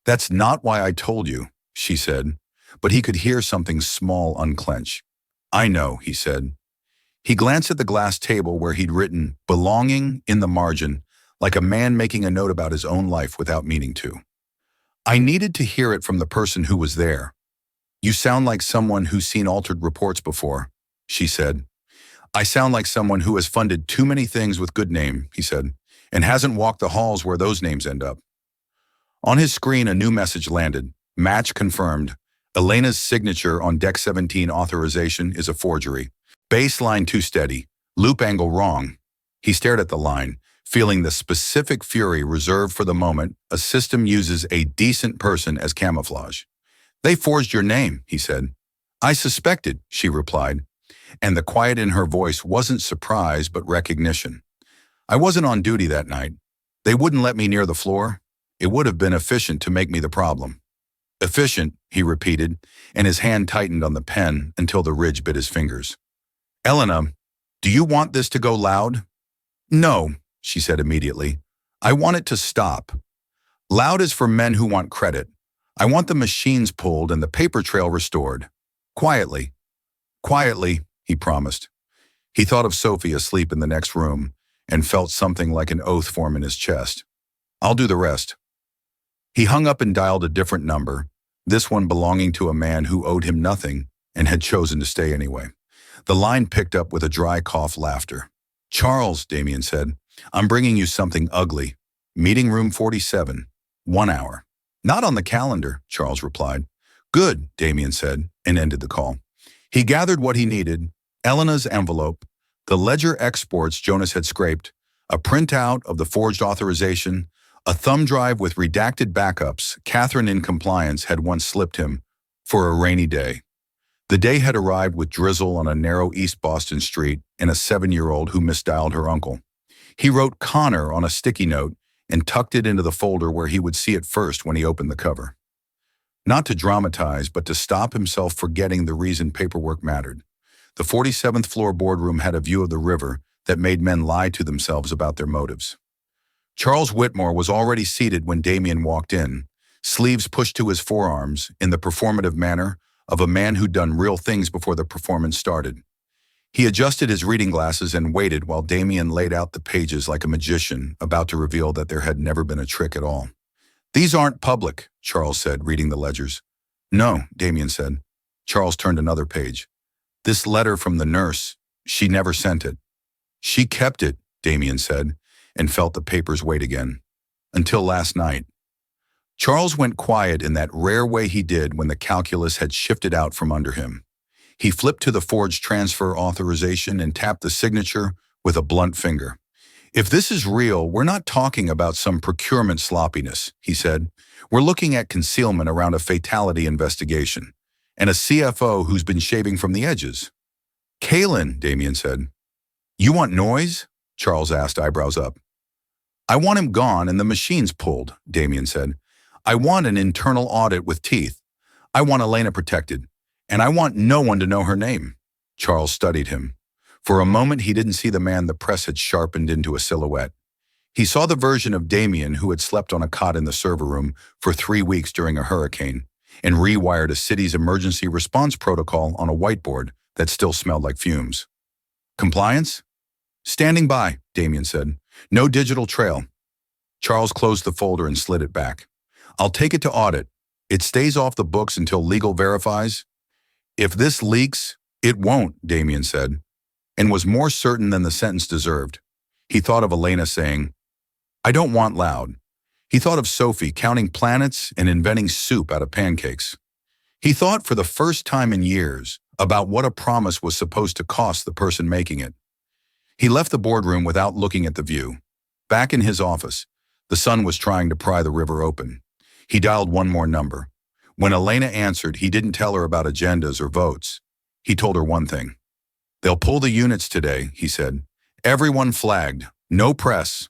Speaker 1: That's not why I told you, she said, but he could hear something small unclench. I know, he said. He glanced at the glass table where he'd written, belonging in the margin, like a man making a note about his own life without meaning to. I needed to hear it from the person who was there. You sound like someone who's seen altered reports before, she said. I sound like someone who has funded too many things with good name, he said, and hasn't walked the halls where those names end up. On his screen, a new message landed. Match confirmed. Elena's signature on Deck 17 authorization is a forgery. Baseline too steady. Loop angle wrong. He stared at the line, feeling the specific fury reserved for the moment a system uses a decent person as camouflage. They forged your name, he said. I suspected, she replied, and the quiet in her voice wasn't surprise but recognition. I wasn't on duty that night. They wouldn't let me near the floor. It would have been efficient to make me the problem. Efficient, he repeated, and his hand tightened on the pen until the ridge bit his fingers. Elena, do you want this to go loud? No, she said immediately. I want it to stop. Loud is for men who want credit. I want the machines pulled and the paper trail restored. Quietly. Quietly, he promised. He thought of Sophie asleep in the next room and felt something like an oath form in his chest. I'll do the rest. He hung up and dialed a different number, this one belonging to a man who owed him nothing and had chosen to stay anyway. The line picked up with a dry cough laughter. Charles, Damien said, I'm bringing you something ugly. Meeting room 47. 1 hour. Not on the calendar, Charles replied. Good, Damien said, and ended the call. He gathered what he needed, Elena's envelope, the ledger exports Jonas had scraped, a printout of the forged authorization, a thumb drive with redacted backups Catherine in compliance had once slipped him for a rainy day. The day had arrived with drizzle on a narrow East Boston street and a 7-year-old who misdialed her uncle. He wrote Connor on a sticky note and tucked it into the folder where he would see it first when he opened the cover. Not to dramatize, but to stop himself forgetting the reason paperwork mattered. The 47th floor boardroom had a view of the river that made men lie to themselves about their motives. Charles Whitmore was already seated when Damien walked in, sleeves pushed to his forearms in the performative manner of a man who'd done real things before the performance started. He adjusted his reading glasses and waited while Damien laid out the pages like a magician about to reveal that there had never been a trick at all. These aren't public, Charles said, reading the ledgers. No, Damien said. Charles turned another page. This letter from the nurse, she never sent it. She kept it, Damien said, and felt the papers weight again. Until last night. Charles went quiet in that rare way he did when the calculus had shifted out from under him. He flipped to the forged transfer authorization and tapped the signature with a blunt finger. If this is real, we're not talking about some procurement sloppiness, he said. We're looking at concealment around a fatality investigation, and a CFO who's been shaving from the edges. Kaylin, Damien said. You want noise? Charles asked, eyebrows up. I want him gone and the machines pulled, Damien said. I want an internal audit with teeth. I want Elena protected, and I want no one to know her name. Charles studied him. For a moment, he didn't see the man the press had sharpened into a silhouette. He saw the version of Damien who had slept on a cot in the server room for 3 weeks during a hurricane and rewired a city's emergency response protocol on a whiteboard that still smelled like fumes. Compliance? Standing by, Damien said. No digital trail. Charles closed the folder and slid it back. I'll take it to audit. It stays off the books until legal verifies. If this leaks, it won't, Damien said, and was more certain than the sentence deserved. He thought of Elena saying, "I don't want loud." He thought of Sophie counting planets and inventing soup out of pancakes. He thought for the first time in years about what a promise was supposed to cost the person making it. He left the boardroom without looking at the view. Back in his office, the sun was trying to pry the river open. He dialed one more number. When Elena answered, he didn't tell her about agendas or votes. He told her one thing. "They'll pull the units today," he said. "Everyone flagged. No press."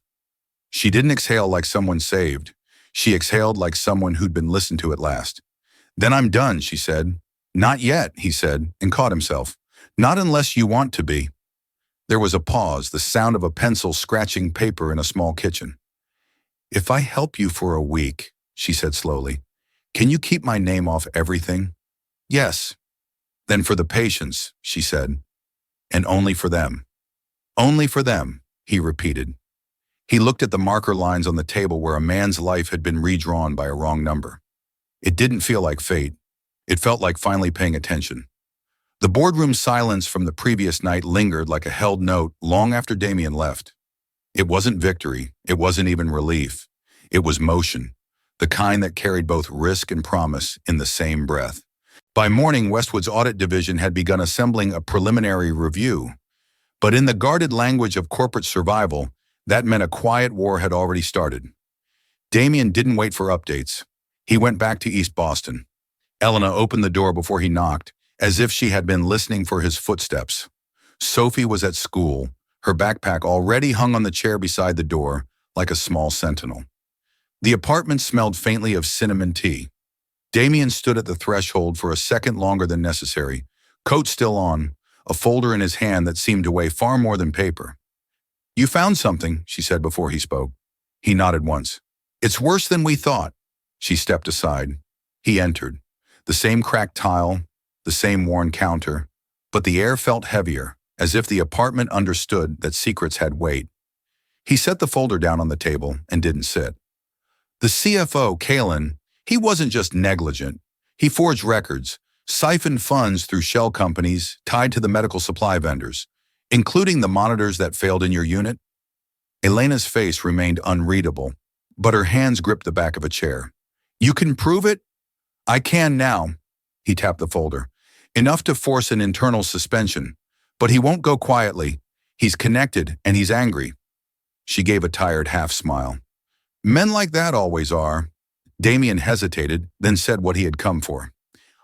Speaker 1: She didn't exhale like someone saved. She exhaled like someone who'd been listened to at last. "Then I'm done," she said. "Not yet," he said, and caught himself. "Not unless you want to be." There was a pause, the sound of a pencil scratching paper in a small kitchen. "If I help you for a week," she said slowly, "can you keep my name off everything?" "Yes." "Then for the patients," she said. "And only for them." "Only for them," he repeated. He looked at the marker lines on the table where a man's life had been redrawn by a wrong number. It didn't feel like fate. It felt like finally paying attention. The boardroom silence from the previous night lingered like a held note long after Damien left. It wasn't victory. It wasn't even relief. It was motion, the kind that carried both risk and promise in the same breath. By morning, Westwood's audit division had begun assembling a preliminary review. But in the guarded language of corporate survival, that meant a quiet war had already started. Damien didn't wait for updates. He went back to East Boston. Elena opened the door before he knocked, as if she had been listening for his footsteps. Sophie was at school, her backpack already hung on the chair beside the door, like a small sentinel. The apartment smelled faintly of cinnamon tea. Damien stood at the threshold for a second longer than necessary, coat still on, a folder in his hand that seemed to weigh far more than paper. "You found something," she said before he spoke. He nodded once. "It's worse than we thought." She stepped aside. He entered. The same cracked tile, the same worn counter, but the air felt heavier, as if the apartment understood that secrets had weight. He set the folder down on the table and didn't sit. The CFO, Kalen, he wasn't just negligent. He forged records, siphoned funds through shell companies tied to the medical supply vendors, including the monitors that failed in your unit. Elena's face remained unreadable, but her hands gripped the back of a chair. "You can prove it?" "I can now." He tapped the folder. "Enough to force an internal suspension. But he won't go quietly. He's connected and he's angry." She gave a tired half smile. "Men like that always are." Damien hesitated, then said what he had come for.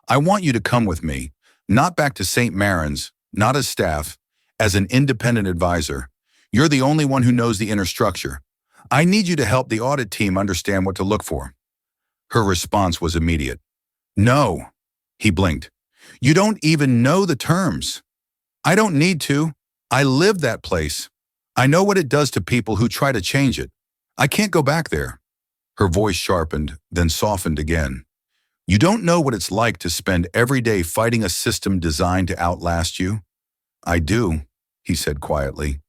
Speaker 1: "I want you to come with me, not back to St. Marin's, not as staff, as an independent advisor. You're the only one who knows the inner structure. I need you to help the audit team understand what to look for." Her response was immediate. "No." He blinked. "You don't even know the terms." "I don't need to. I live that place. I know what it does to people who try to change it. I can't go back there." Her voice sharpened, then softened again. "You don't know what it's like to spend every day fighting a system designed to outlast you?" "I do," he said quietly,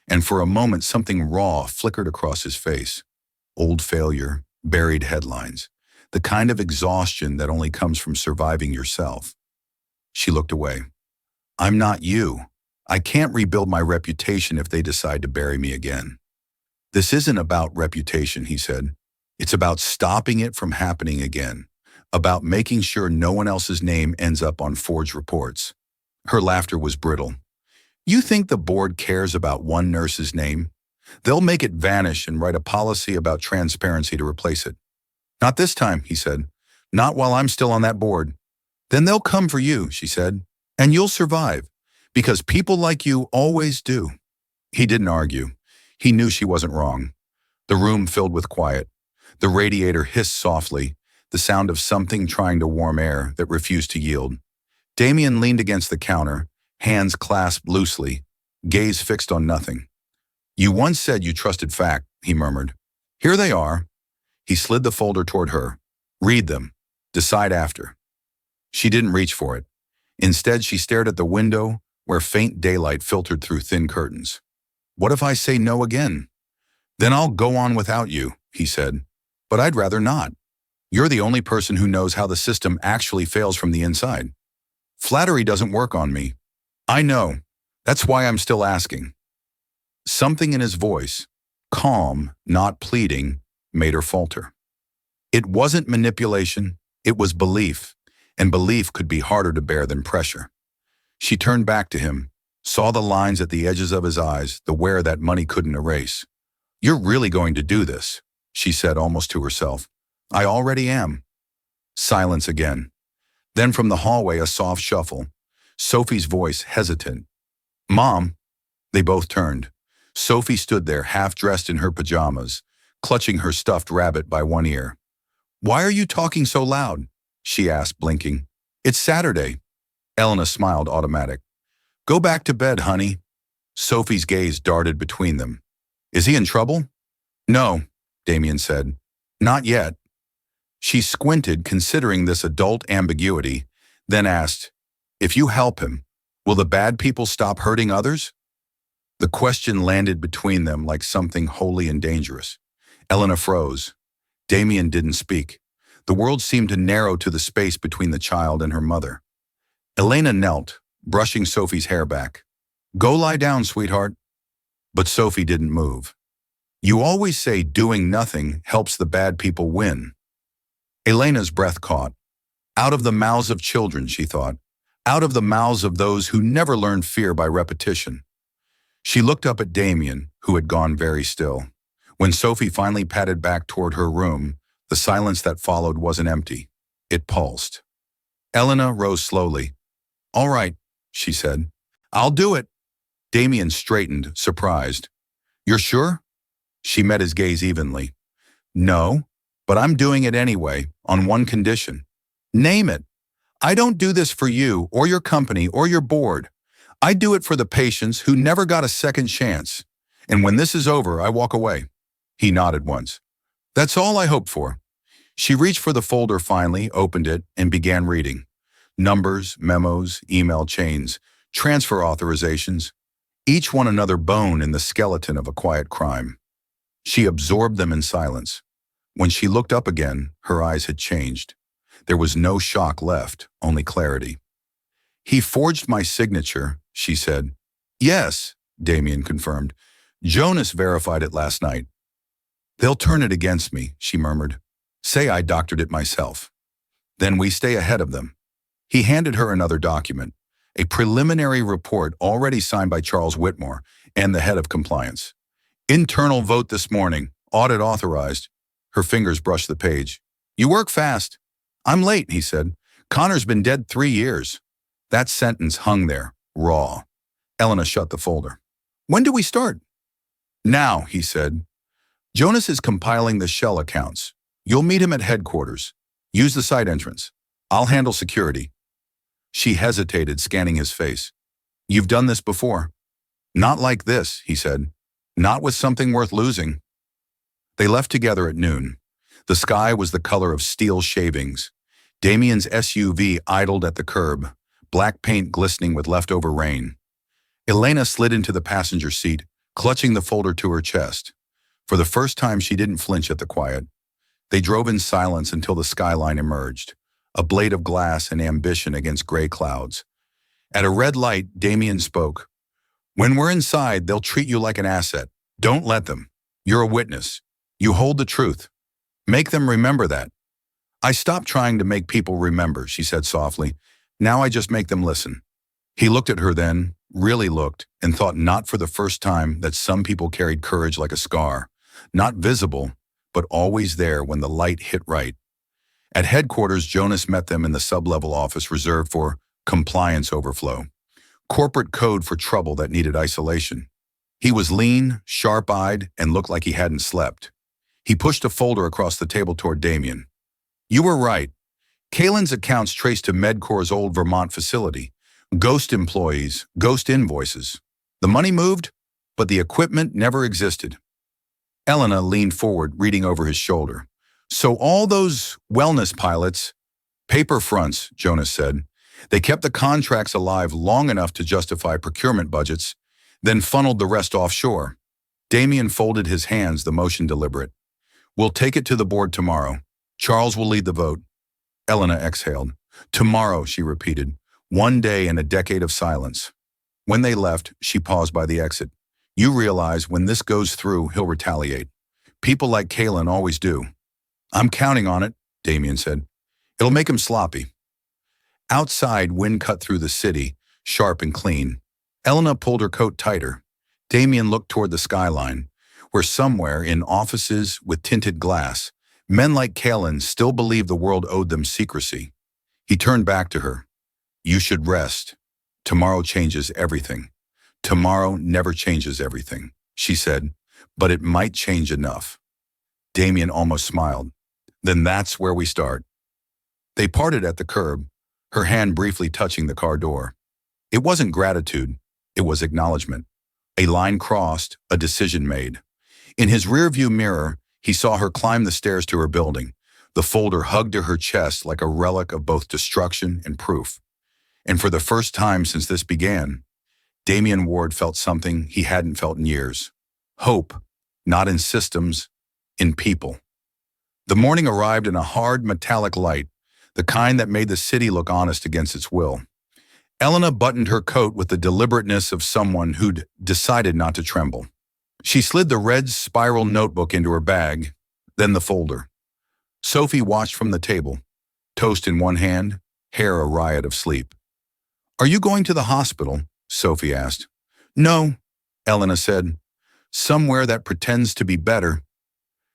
Speaker 1: and for a moment something raw flickered across his face. Old failure, buried headlines, the kind of exhaustion that only comes from surviving yourself. She looked away. "I'm not you. I can't rebuild my reputation if they decide to bury me again." "This isn't about reputation," he said. "It's about stopping it from happening again, about making sure no one else's name ends up on forged reports." Her laughter was brittle. "You think the board cares about one nurse's name? They'll make it vanish and write a policy about transparency to replace it." "Not this time," he said. "Not while I'm still on that board." "Then they'll come for you," she said. "And you'll survive, because people like you always do." He didn't argue. He knew she wasn't wrong. The room filled with quiet. The radiator hissed softly, the sound of something trying to warm air that refused to yield. Damien leaned against the counter, hands clasped loosely, gaze fixed on nothing. "You once said you trusted fact," he murmured. "Here they are." He slid the folder toward her. "Read them. Decide after." She didn't reach for it. Instead, she stared at the window, where faint daylight filtered through thin curtains. "What if I say no again?" "Then I'll go on without you," he said. "But I'd rather not. You're the only person who knows how the system actually fails from the inside." "Flattery doesn't work on me." "I know. That's why I'm still asking." Something in his voice, calm, not pleading, made her falter. It wasn't manipulation, it was belief, and belief could be harder to bear than pressure. She turned back to him, saw the lines at the edges of his eyes, the wear that money couldn't erase. "You're really going to do this," she said almost to herself. "I already am." Silence again. Then from the hallway a soft shuffle. Sophie's voice hesitant. "Mom." They both turned. Sophie stood there half-dressed in her pajamas, clutching her stuffed rabbit by one ear. "Why are you talking so loud?" she asked, blinking. "It's Saturday." Elena smiled, automatic. "Go back to bed, honey." Sophie's gaze darted between them. "Is he in trouble?" "No," Damien said. "Not yet." She squinted, considering this adult ambiguity, then asked, "If you help him, will the bad people stop hurting others?" The question landed between them like something holy and dangerous. Elena froze. Damien didn't speak. The world seemed to narrow to the space between the child and her mother. Elena knelt, brushing Sophie's hair back. "Go lie down, sweetheart." But Sophie didn't move. "You always say doing nothing helps the bad people win." Elena's breath caught. Out of the mouths of children, she thought. Out of the mouths of those who never learned fear by repetition. She looked up at Damien, who had gone very still. When Sophie finally padded back toward her room, the silence that followed wasn't empty. It pulsed. Elena rose slowly. "All right," she said. "I'll do it." Damien straightened, surprised. "You're sure?" She met his gaze evenly. "No, but I'm doing it anyway, on one condition." "Name it." "I don't do this for you, or your company, or your board. I do it for the patients who never got a second chance. And when this is over, I walk away." He nodded once. "That's all I hoped for." She reached for the folder finally, opened it, and began reading. Numbers, memos, email chains, transfer authorizations, each one another bone in the skeleton of a quiet crime. She absorbed them in silence. When she looked up again, her eyes had changed. There was no shock left, only clarity. "He forged my signature," she said. "Yes," Damien confirmed. "Jonas verified it last night." "They'll turn it against me," she murmured. "Say I doctored it myself." "Then we stay ahead of them." He handed her another document, a preliminary report already signed by Charles Whitmore and the head of compliance. "Internal vote this morning, audit authorized." Her fingers brushed the page. "You work fast." "I'm late," he said. "Connor's been dead 3 years." That sentence hung there, raw. Elena shut the folder. "When do we start?" "Now," he said. "Jonas is compiling the shell accounts. You'll meet him at headquarters. Use the side entrance. I'll handle security." She hesitated, scanning his face. "You've done this before." "Not like this," he said. "Not with something worth losing." They left together at noon. The sky was the color of steel shavings. Damien's SUV idled at the curb, black paint glistening with leftover rain. Elena slid into the passenger seat, clutching the folder to her chest. For the first time, she didn't flinch at the quiet. They drove in silence until the skyline emerged, a blade of glass and ambition against gray clouds. At a red light, Damien spoke. "When we're inside, they'll treat you like an asset. Don't let them. You're a witness. You hold the truth. Make them remember that." "I stopped trying to make people remember," she said softly. "Now I just make them listen." He looked at her then, really looked, and thought not for the first time that some people carried courage like a scar. Not visible, but always there when the light hit right. At headquarters, Jonas met them in the sub-level office reserved for compliance overflow. Corporate code for trouble that needed isolation. He was lean, sharp-eyed, and looked like he hadn't slept. He pushed a folder across the table toward Damien. "You were right. Kalen's accounts traced to MedCor's old Vermont facility. Ghost employees, ghost invoices. The money moved, but the equipment never existed." Elena leaned forward, reading over his shoulder. "So all those wellness pilots—" "Paper fronts," Jonas said. "They kept the contracts alive long enough to justify procurement budgets, then funneled the rest offshore." Damien folded his hands, the motion deliberate. "We'll take it to the board tomorrow. Charles will lead the vote." Elena exhaled. "Tomorrow," she repeated. One day in a decade of silence. When they left, she paused by the exit. You realize when this goes through, he'll retaliate. People like Kalen always do. I'm counting on it, Damien said. It'll make him sloppy. Outside, wind cut through the city, sharp and clean. Elena pulled her coat tighter. Damien looked toward the skyline, where somewhere in offices with tinted glass, men like Kalen still believed the world owed them secrecy. He turned back to her. You should rest. Tomorrow changes everything. Tomorrow never changes everything, she said, but it might change enough. Damien almost smiled. Then that's where we start. They parted at the curb, her hand briefly touching the car door. It wasn't gratitude, it was acknowledgement. A line crossed, a decision made. In his rearview mirror, he saw her climb the stairs to her building, the folder hugged to her chest like a relic of both destruction and proof. And for the first time since this began, Damien Ward felt something he hadn't felt in years. Hope, not in systems, in people. The morning arrived in a hard, metallic light, the kind that made the city look honest against its will. Elena buttoned her coat with the deliberateness of someone who'd decided not to tremble. She slid the red spiral notebook into her bag, then the folder. Sophie watched from the table, toast in one hand, hair a riot of sleep. Are you going to the hospital? Sophie asked. No, Elena said. Somewhere that pretends to be better.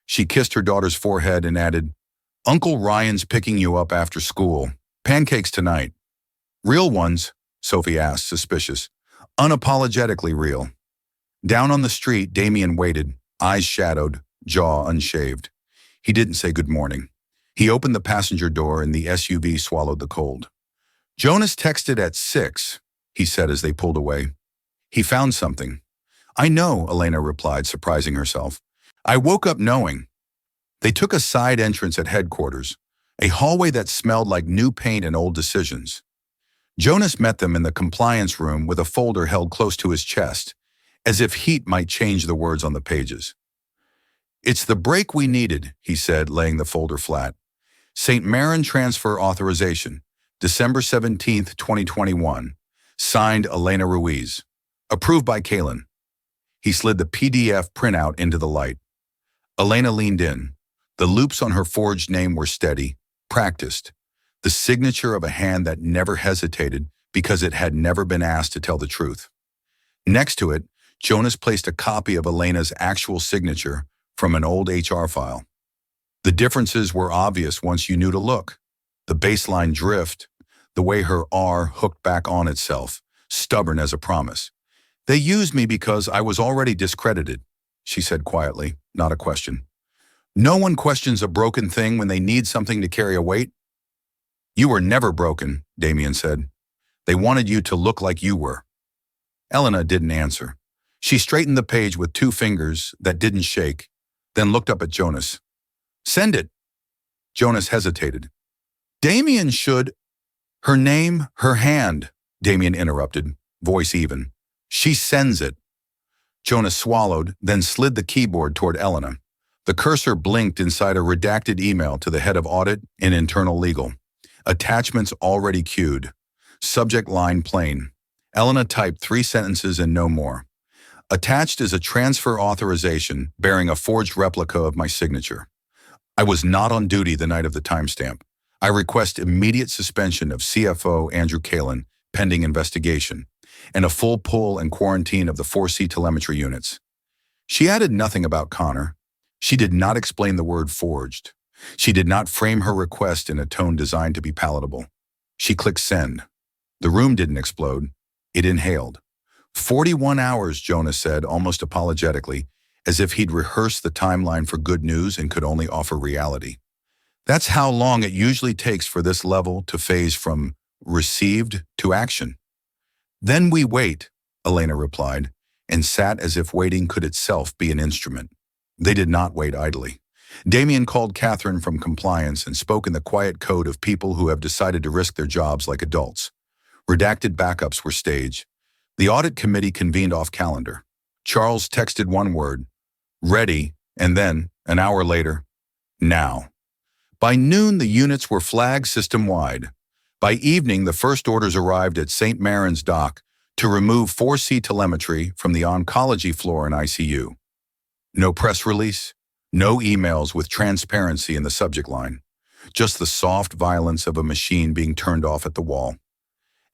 Speaker 1: She kissed her daughter's forehead and added, Uncle Ryan's picking you up after school. Pancakes tonight. Real ones? Sophie asked, suspicious. Unapologetically real. Down on the street, Damien waited, eyes shadowed, jaw unshaved. He didn't say good morning. He opened the passenger door and the SUV swallowed the cold. Jonas texted at 6, he said as they pulled away. He found something. I know, Elena replied, surprising herself. I woke up knowing. They took a side entrance at headquarters, a hallway that smelled like new paint and old decisions. Jonas met them in the compliance room with a folder held close to his chest, as if heat might change the words on the pages. It's the break we needed, he said, laying the folder flat. St. Maron Transfer Authorization, December 17, 2021. Signed Elena Ruiz. Approved by Kalen. He slid the PDF printout into the light. Elena leaned in. The loops on her forged name were steady, practiced. The signature of a hand that never hesitated because it had never been asked to tell the truth. Next to it, Jonas placed a copy of Elena's actual signature from an old HR file. The differences were obvious once you knew to look. The baseline drift, the way her R hooked back on itself, stubborn as a promise. They used me because I was already discredited, she said quietly, not a question. No one questions a broken thing when they need something to carry a weight. You were never broken, Damien said. They wanted you to look like you were. Elena didn't answer. She straightened the page with 2 fingers that didn't shake, then looked up at Jonas. Send it. Jonas hesitated. Damien should. Her name, her hand, Damien interrupted, voice even. She sends it. Jonas swallowed, then slid the keyboard toward Elena. The cursor blinked inside a redacted email to the head of audit and internal legal. Attachments already queued. Subject line plain. Elena typed 3 sentences and no more. Attached is a transfer authorization bearing a forged replica of my signature. I was not on duty the night of the timestamp. I request immediate suspension of CFO Andrew Kalen, pending investigation, and a full pull and quarantine of the 4C telemetry units. She added nothing about Connor. She did not explain the word forged. She did not frame her request in a tone designed to be palatable. She clicked send. The room didn't explode. It inhaled. 41 hours, Jonas said, almost apologetically, as if he'd rehearsed the timeline for good news and could only offer reality. That's how long it usually takes for this level to phase from received to action. Then we wait, Elena replied, and sat as if waiting could itself be an instrument. They did not wait idly. Damien called Catherine from compliance and spoke in the quiet code of people who have decided to risk their jobs like adults. Redacted backups were staged. The audit committee convened off calendar. Charles texted one word, ready, and then, an hour later, now. By noon, the units were flagged system-wide. By evening, the first orders arrived at St. Maron's dock to remove 4C telemetry from the oncology floor in ICU. No press release, no emails with transparency in the subject line, just the soft violence of a machine being turned off at the wall.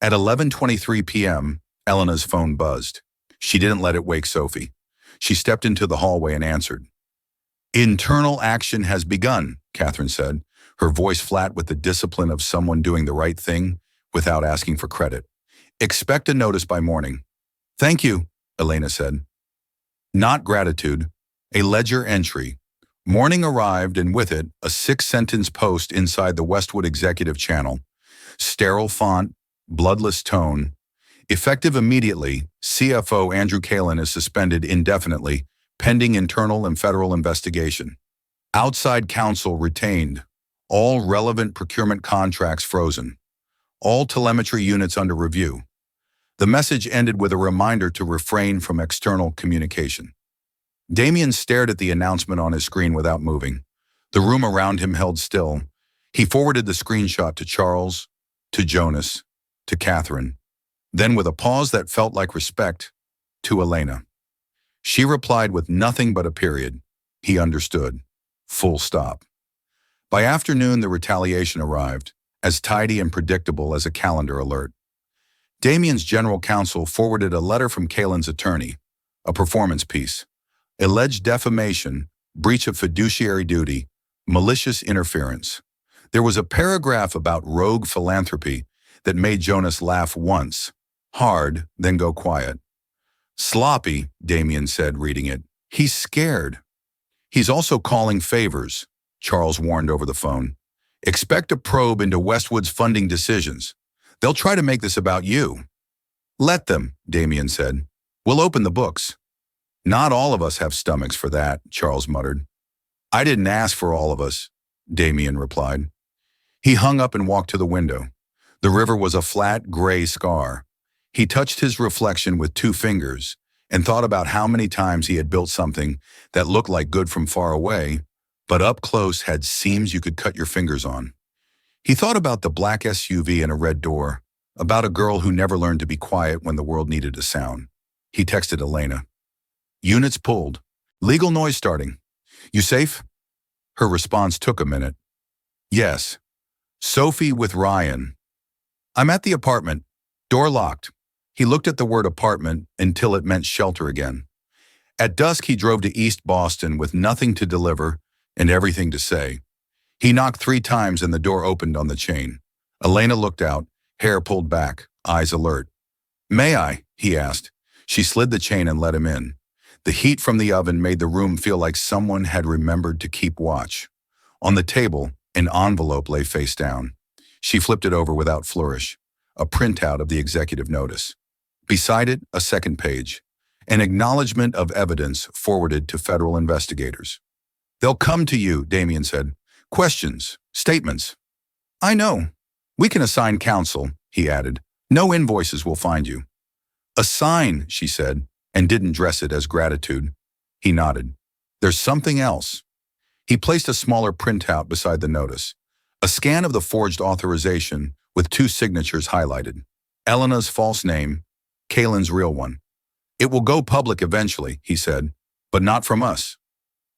Speaker 1: At 11:23 p.m., Elena's phone buzzed. She didn't let it wake Sophie. She stepped into the hallway and answered. "Internal action has begun," Catherine said, her voice flat with the discipline of someone doing the right thing without asking for credit. "Expect a notice by morning." "Thank you," Elena said. Not gratitude, a ledger entry. Morning arrived, and with it, a 6-sentence post inside the Westwood Executive Channel. Sterile font, bloodless tone. Effective immediately, CFO Andrew Kalin is suspended indefinitely, pending internal and federal investigation. Outside counsel retained. All relevant procurement contracts frozen. All telemetry units under review. The message ended with a reminder to refrain from external communication. Damien stared at the announcement on his screen without moving. The room around him held still. He forwarded the screenshot to Charles, to Jonas, to Catherine. Then, with a pause that felt like respect, to Elena. She replied with nothing but a period. He understood. Full stop. By afternoon, the retaliation arrived, as tidy and predictable as a calendar alert. Damien's general counsel forwarded a letter from Kalin's attorney, a performance piece. Alleged defamation, breach of fiduciary duty, malicious interference. There was a paragraph about rogue philanthropy that made Jonas laugh once, hard, then go quiet. "Sloppy," Damien said, reading it. "He's scared." "He's also calling favors," Charles warned over the phone. "Expect a probe into Westwood's funding decisions. They'll try to make this about you." "Let them," Damien said. "We'll open the books." "Not all of us have stomachs for that," Charles muttered. "I didn't ask for all of us," Damien replied. He hung up and walked to the window. The river was a flat, gray scar. He touched his reflection with 2 fingers and thought about how many times he had built something that looked like good from far away, but up close had seams you could cut your fingers on. He thought about the black SUV and a red door, about a girl who never learned to be quiet when the world needed a sound. He texted Elena. "Units pulled. Legal noise starting. You safe?" Her response took a minute. "Yes. Sophie with Ryan. I'm at the apartment. Door locked." He looked at the word apartment until it meant shelter again. At dusk, he drove to East Boston with nothing to deliver and everything to say. He knocked 3 times and the door opened on the chain. Elena looked out, hair pulled back, eyes alert. "May I?" he asked. She slid the chain and let him in. The heat from the oven made the room feel like someone had remembered to keep watch. On the table, an envelope lay face down. She flipped it over without flourish, a printout of the executive notice. Beside it, a second page, an acknowledgement of evidence forwarded to federal investigators. "They'll come to you," Damien said. "Questions, statements." "I know. We can assign counsel," he added. "No invoices will find you." "Assign," she said, and didn't dress it as gratitude. He nodded. "There's something else." He placed a smaller printout beside the notice, a scan of the forged authorization with 2 signatures highlighted. Elena's false name, Kalin's real one. "It will go public eventually," he said, "but not from us."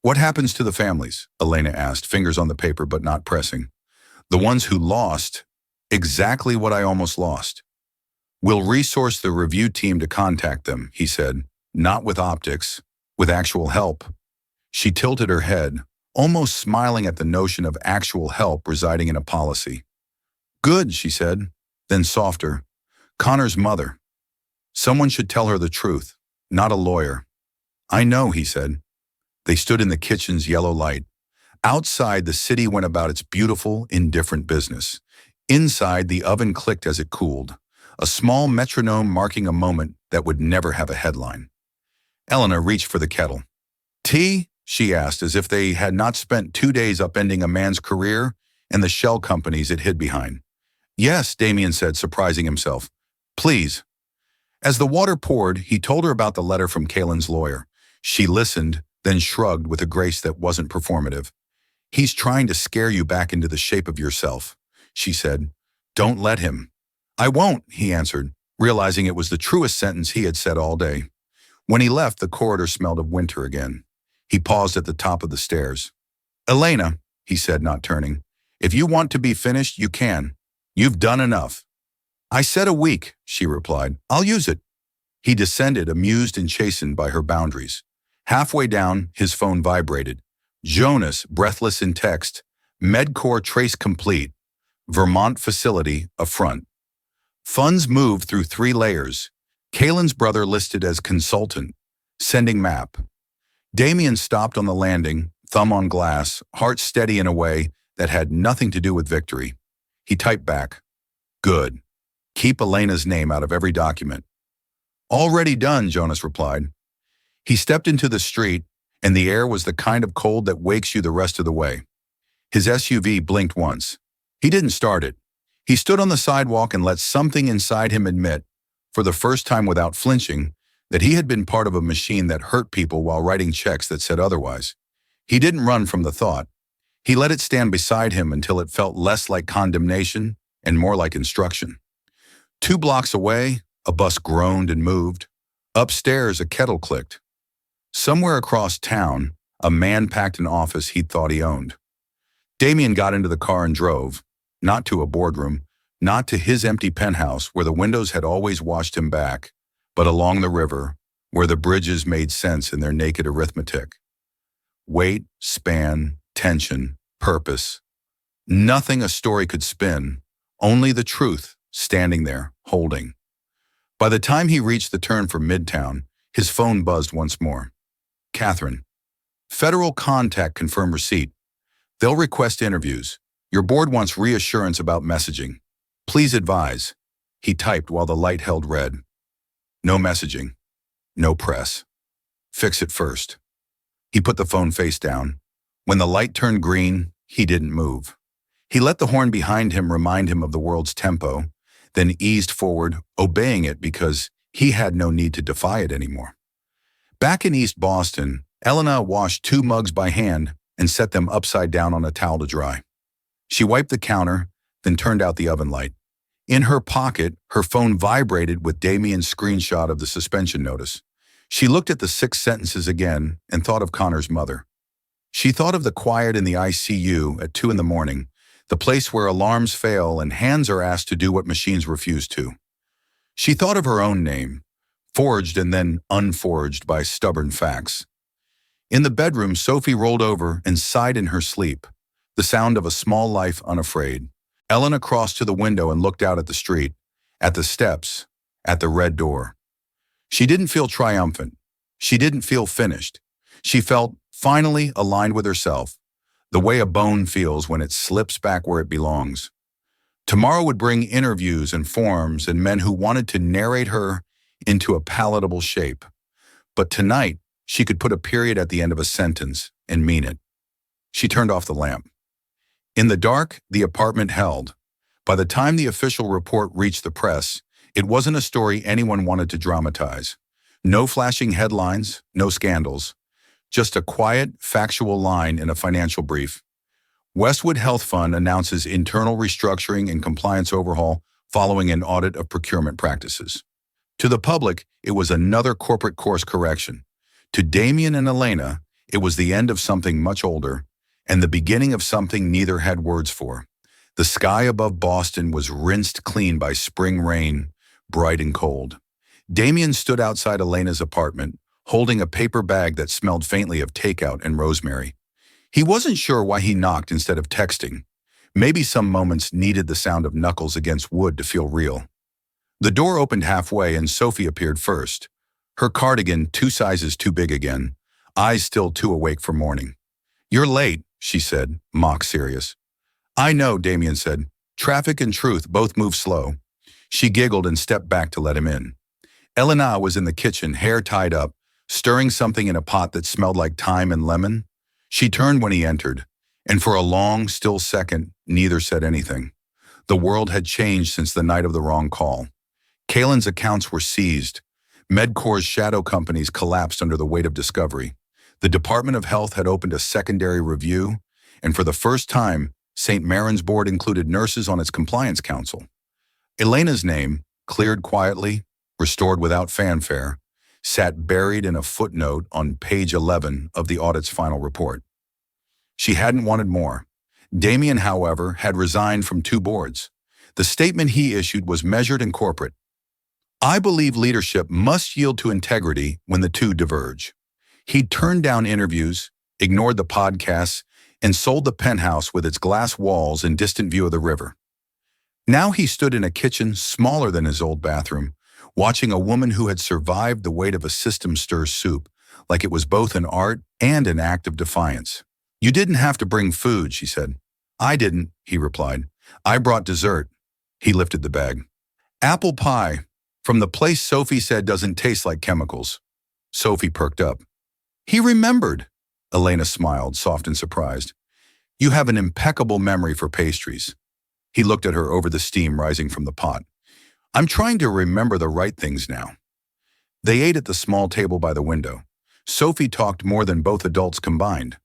Speaker 1: "What happens to the families?" Elena asked, fingers on the paper but not pressing. "The ones who lost, exactly what I almost lost." "We'll resource the review team to contact them," he said, "not with optics, with actual help." She tilted her head, almost smiling at the notion of actual help residing in a policy. "Good," she said, then softer. "Connor's mother. Someone should tell her the truth, not a lawyer." "I know," he said. They stood in the kitchen's yellow light. Outside, the city went about its beautiful, indifferent business. Inside, the oven clicked as it cooled, a small metronome marking a moment that would never have a headline. Elena reached for the kettle. "Tea?" she asked, as if they had not spent 2 days upending a man's career and the shell companies it hid behind. "Yes," Damien said, surprising himself. "Please." As the water poured, he told her about the letter from Kalin's lawyer. She listened, then shrugged with a grace that wasn't performative. "He's trying to scare you back into the shape of yourself," she said. "Don't let him." "I won't," he answered. realizing it was the truest sentence he had said all day. When he left, the corridor smelled of winter again. He paused at the top of the stairs. "Elena," he said, not turning, "if you want to be finished, you can. You've done enough." "I said a week," she replied. "I'll use it." He descended, amused and chastened by her boundaries. Halfway down, his phone vibrated. Jonas, breathless in text. "Medcore trace complete. Vermont facility, affront. Funds moved through 3 layers. Kalen's brother listed as consultant. Sending map." Damien stopped on the landing, thumb on glass, heart steady in a way that had nothing to do with victory. He typed back, "Good. Keep Elena's name out of every document." "Already done," Jonas replied. He stepped into the street, and the air was the kind of cold that wakes you the rest of the way. His SUV blinked once. He didn't start it. He stood on the sidewalk and let something inside him admit, for the first time without flinching, that he had been part of a machine that hurt people while writing checks that said otherwise. He didn't run from the thought. He let it stand beside him until it felt less like condemnation and more like instruction. 2 blocks away, a bus groaned and moved. Upstairs, a kettle clicked. Somewhere across town, a man packed an office he'd thought he owned. Damien got into the car and drove, not to a boardroom, not to his empty penthouse where the windows had always watched him back, but along the river, where the bridges made sense in their naked arithmetic. Weight, span, tension, purpose. Nothing a story could spin, only the truth standing there, holding. By the time he reached the turn for Midtown, his phone buzzed once more. "Catherine. Federal contact confirm receipt. They'll request interviews. Your board wants reassurance about messaging. Please advise." He typed while the light held red. "No messaging. No press. Fix it first." He put the phone face down. When the light turned green, he didn't move. He let the horn behind him remind him of the world's tempo, then eased forward, obeying it because he had no need to defy it anymore. Back in East Boston, Elena washed 2 mugs by hand and set them upside down on a towel to dry. She wiped the counter, then turned out the oven light. In her pocket, her phone vibrated with Damien's screenshot of the suspension notice. She looked at the 6 sentences again and thought of Connor's mother. She thought of the quiet in the ICU at 2 in the morning, the place where alarms fail and hands are asked to do what machines refuse to. She thought of her own name, forged and then unforged by stubborn facts. In the bedroom, Sophie rolled over and sighed in her sleep, the sound of a small life unafraid. Elena crossed to the window and looked out at the street, at the steps, at the red door. She didn't feel triumphant. She didn't feel finished. She felt finally aligned with herself, the way a bone feels when it slips back where it belongs. Tomorrow would bring interviews and forms and men who wanted to narrate her into a palatable shape. But tonight, she could put a period at the end of a sentence and mean it. She turned off the lamp. In the dark, the apartment held. By the time the official report reached the press, it wasn't a story anyone wanted to dramatize. No flashing headlines, no scandals. Just a quiet, factual line in a financial brief. Westwood Health Fund announces internal restructuring and compliance overhaul following an audit of procurement practices. To the public, it was another corporate course correction. To Damien and Elena, it was the end of something much older, and the beginning of something neither had words for. The sky above Boston was rinsed clean by spring rain, bright and cold. Damien stood outside Elena's apartment, holding a paper bag that smelled faintly of takeout and rosemary. He wasn't sure why he knocked instead of texting. Maybe some moments needed the sound of knuckles against wood to feel real. The door opened halfway and Sophie appeared first. Her cardigan 2 sizes too big again, eyes still too awake for morning. "You're late," she said, mock serious. "I know," Damien said. "Traffic and truth both move slow." She giggled and stepped back to let him in. Elena was in the kitchen, hair tied up, stirring something in a pot that smelled like thyme and lemon. She turned when he entered, and for a long, still second, neither said anything. The world had changed since the night of the wrong call. Kalen's accounts were seized. Medcore's shadow companies collapsed under the weight of discovery. The Department of Health had opened a secondary review, and for the first time, St. Maron's board included nurses on its compliance council. Elena's name, cleared quietly, restored without fanfare, sat buried in a footnote on page 11 of the audit's final report. She hadn't wanted more. Damien, however, had resigned from 2 boards. The statement he issued was measured and corporate. I believe leadership must yield to integrity when the two diverge. He'd turned down interviews, ignored the podcasts, and sold the penthouse with its glass walls and distant view of the river. Now he stood in a kitchen smaller than his old bathroom, watching a woman who had survived the weight of a system stir soup, like it was both an art and an act of defiance. You didn't have to bring food, she said. I didn't, he replied. I brought dessert. He lifted the bag. Apple pie, from the place Sophie said doesn't taste like chemicals. Sophie perked up. He remembered. Elena smiled, soft and surprised. You have an impeccable memory for pastries. He looked at her over the steam rising from the pot. I'm trying to remember the right things now. They ate at the small table by the window. Sophie talked more than both adults combined.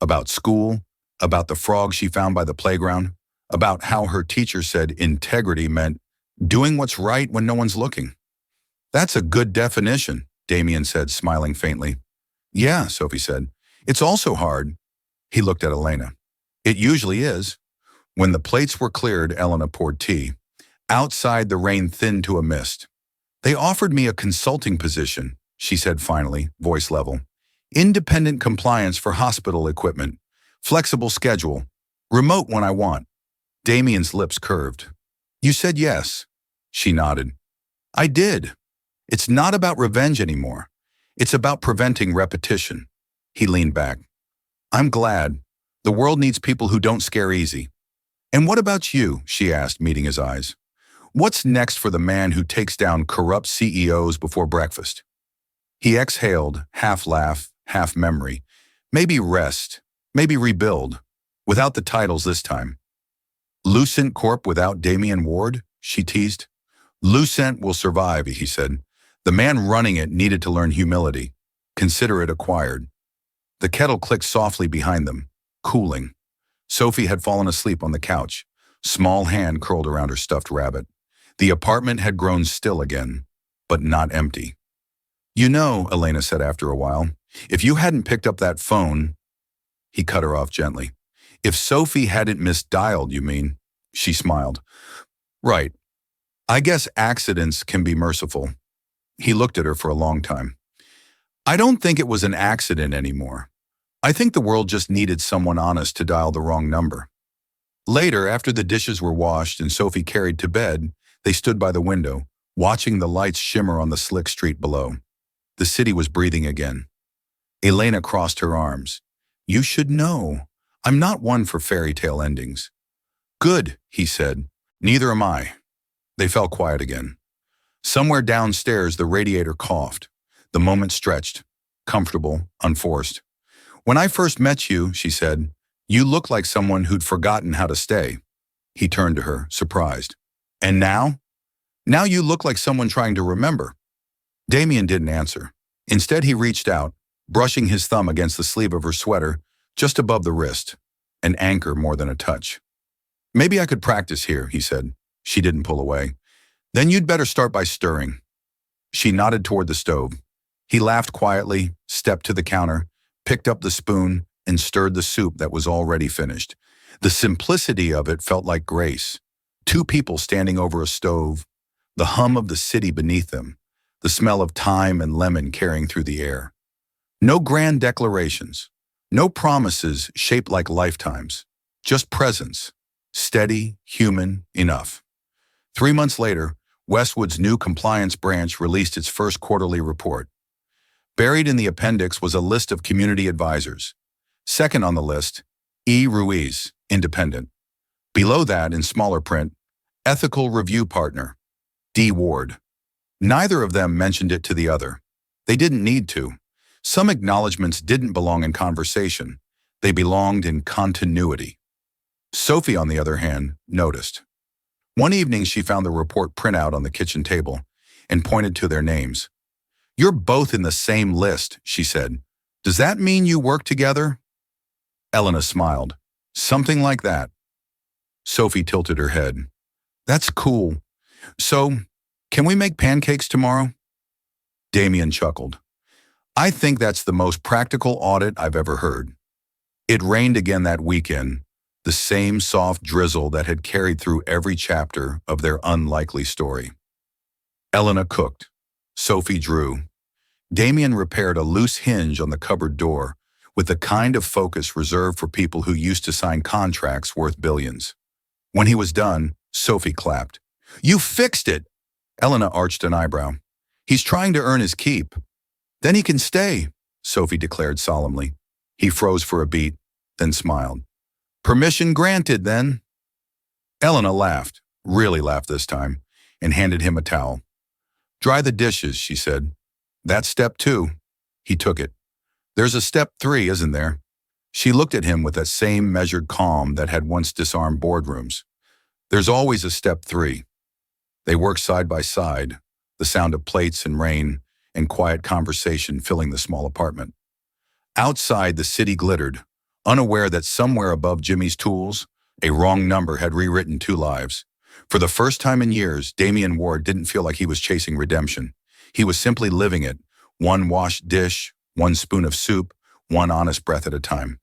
Speaker 1: About school, about the frog she found by the playground, about how her teacher said integrity meant doing what's right when no one's looking. That's a good definition, Damien said, smiling faintly. Yeah, Sophie said. It's also hard. He looked at Elena. It usually is. When the plates were cleared, Elena poured tea. Outside, the rain thinned to a mist. They offered me a consulting position, she said finally, voice level. Independent compliance for hospital equipment. Flexible schedule. Remote when I want. Damien's lips curved. You said yes. She nodded. I did. It's not about revenge anymore. It's about preventing repetition. He leaned back. I'm glad. The world needs people who don't scare easy. And what about you? She asked, meeting his eyes. What's next for the man who takes down corrupt CEOs before breakfast? He exhaled, half laugh, half memory. Maybe rest, maybe rebuild, without the titles this time. Lucent Corp without Damien Ward? She teased. Lucent will survive, he said. The man running it needed to learn humility. Consider it acquired. The kettle clicked softly behind them, cooling. Sophie had fallen asleep on the couch, small hand curled around her stuffed rabbit. The apartment had grown still again, but not empty. You know, Elena said after a while, if you hadn't picked up that phone. He cut her off gently. If Sophie hadn't misdialed, you mean? She smiled. Right. I guess accidents can be merciful. He looked at her for a long time. I don't think it was an accident anymore. I think the world just needed someone honest to dial the wrong number. Later, after the dishes were washed and Sophie carried to bed, they stood by the window, watching the lights shimmer on the slick street below. The city was breathing again. Elena crossed her arms. You should know. I'm not one for fairy tale endings. Good, he said. Neither am I. They fell quiet again. Somewhere downstairs, the radiator coughed. The moment stretched, comfortable, unforced. When I first met you, she said, you looked like someone who'd forgotten how to stay. He turned to her, surprised. And now? Now you look like someone trying to remember. Damien didn't answer. Instead, he reached out, brushing his thumb against the sleeve of her sweater, just above the wrist, an anchor more than a touch. Maybe I could practice here, he said. She didn't pull away. Then you'd better start by stirring. She nodded toward the stove. He laughed quietly, stepped to the counter, picked up the spoon, and stirred the soup that was already finished. The simplicity of it felt like grace. 2 people standing over a stove, the hum of the city beneath them, the smell of thyme and lemon carrying through the air. No grand declarations, no promises shaped like lifetimes, just presence, steady, human, enough. 3 months later, Westwood's new compliance branch released its first quarterly report. Buried in the appendix was a list of community advisors. Second on the list, E. Ruiz, independent. Below that, in smaller print, ethical review partner, D. Ward. Neither of them mentioned it to the other. They didn't need to. Some acknowledgments didn't belong in conversation. They belonged in continuity. Sophie, on the other hand, noticed. One evening, she found the report printout on the kitchen table and pointed to their names. You're both in the same list, she said. Does that mean you work together? Elena smiled. Something like that. Sophie tilted her head. That's cool. So, Can we make pancakes tomorrow? Damien chuckled. I think that's the most practical audit I've ever heard. It rained again that weekend, the same soft drizzle that had carried through every chapter of their unlikely story. Elena cooked. Sophie drew. Damien repaired a loose hinge on the cupboard door with the kind of focus reserved for people who used to sign contracts worth billions. When he was done, Sophie clapped. You fixed it! Elena arched an eyebrow. He's trying to earn his keep. Then he can stay, Sophie declared solemnly. He froze for a beat, then smiled. Permission granted, then. Elena laughed, really laughed this time, and handed him a towel. Dry the dishes, she said. That's step 2. He took it. There's a step 3, isn't there? She looked at him with that same measured calm that had once disarmed boardrooms. There's always a step 3. They worked side by side, the sound of plates and rain and quiet conversation filling the small apartment. Outside, the city glittered, unaware that somewhere above Jimmy's tools, a wrong number had rewritten 2 lives. For the first time in years, Damien Ward didn't feel like he was chasing redemption. He was simply living it, one washed dish, one spoon of soup, one honest breath at a time.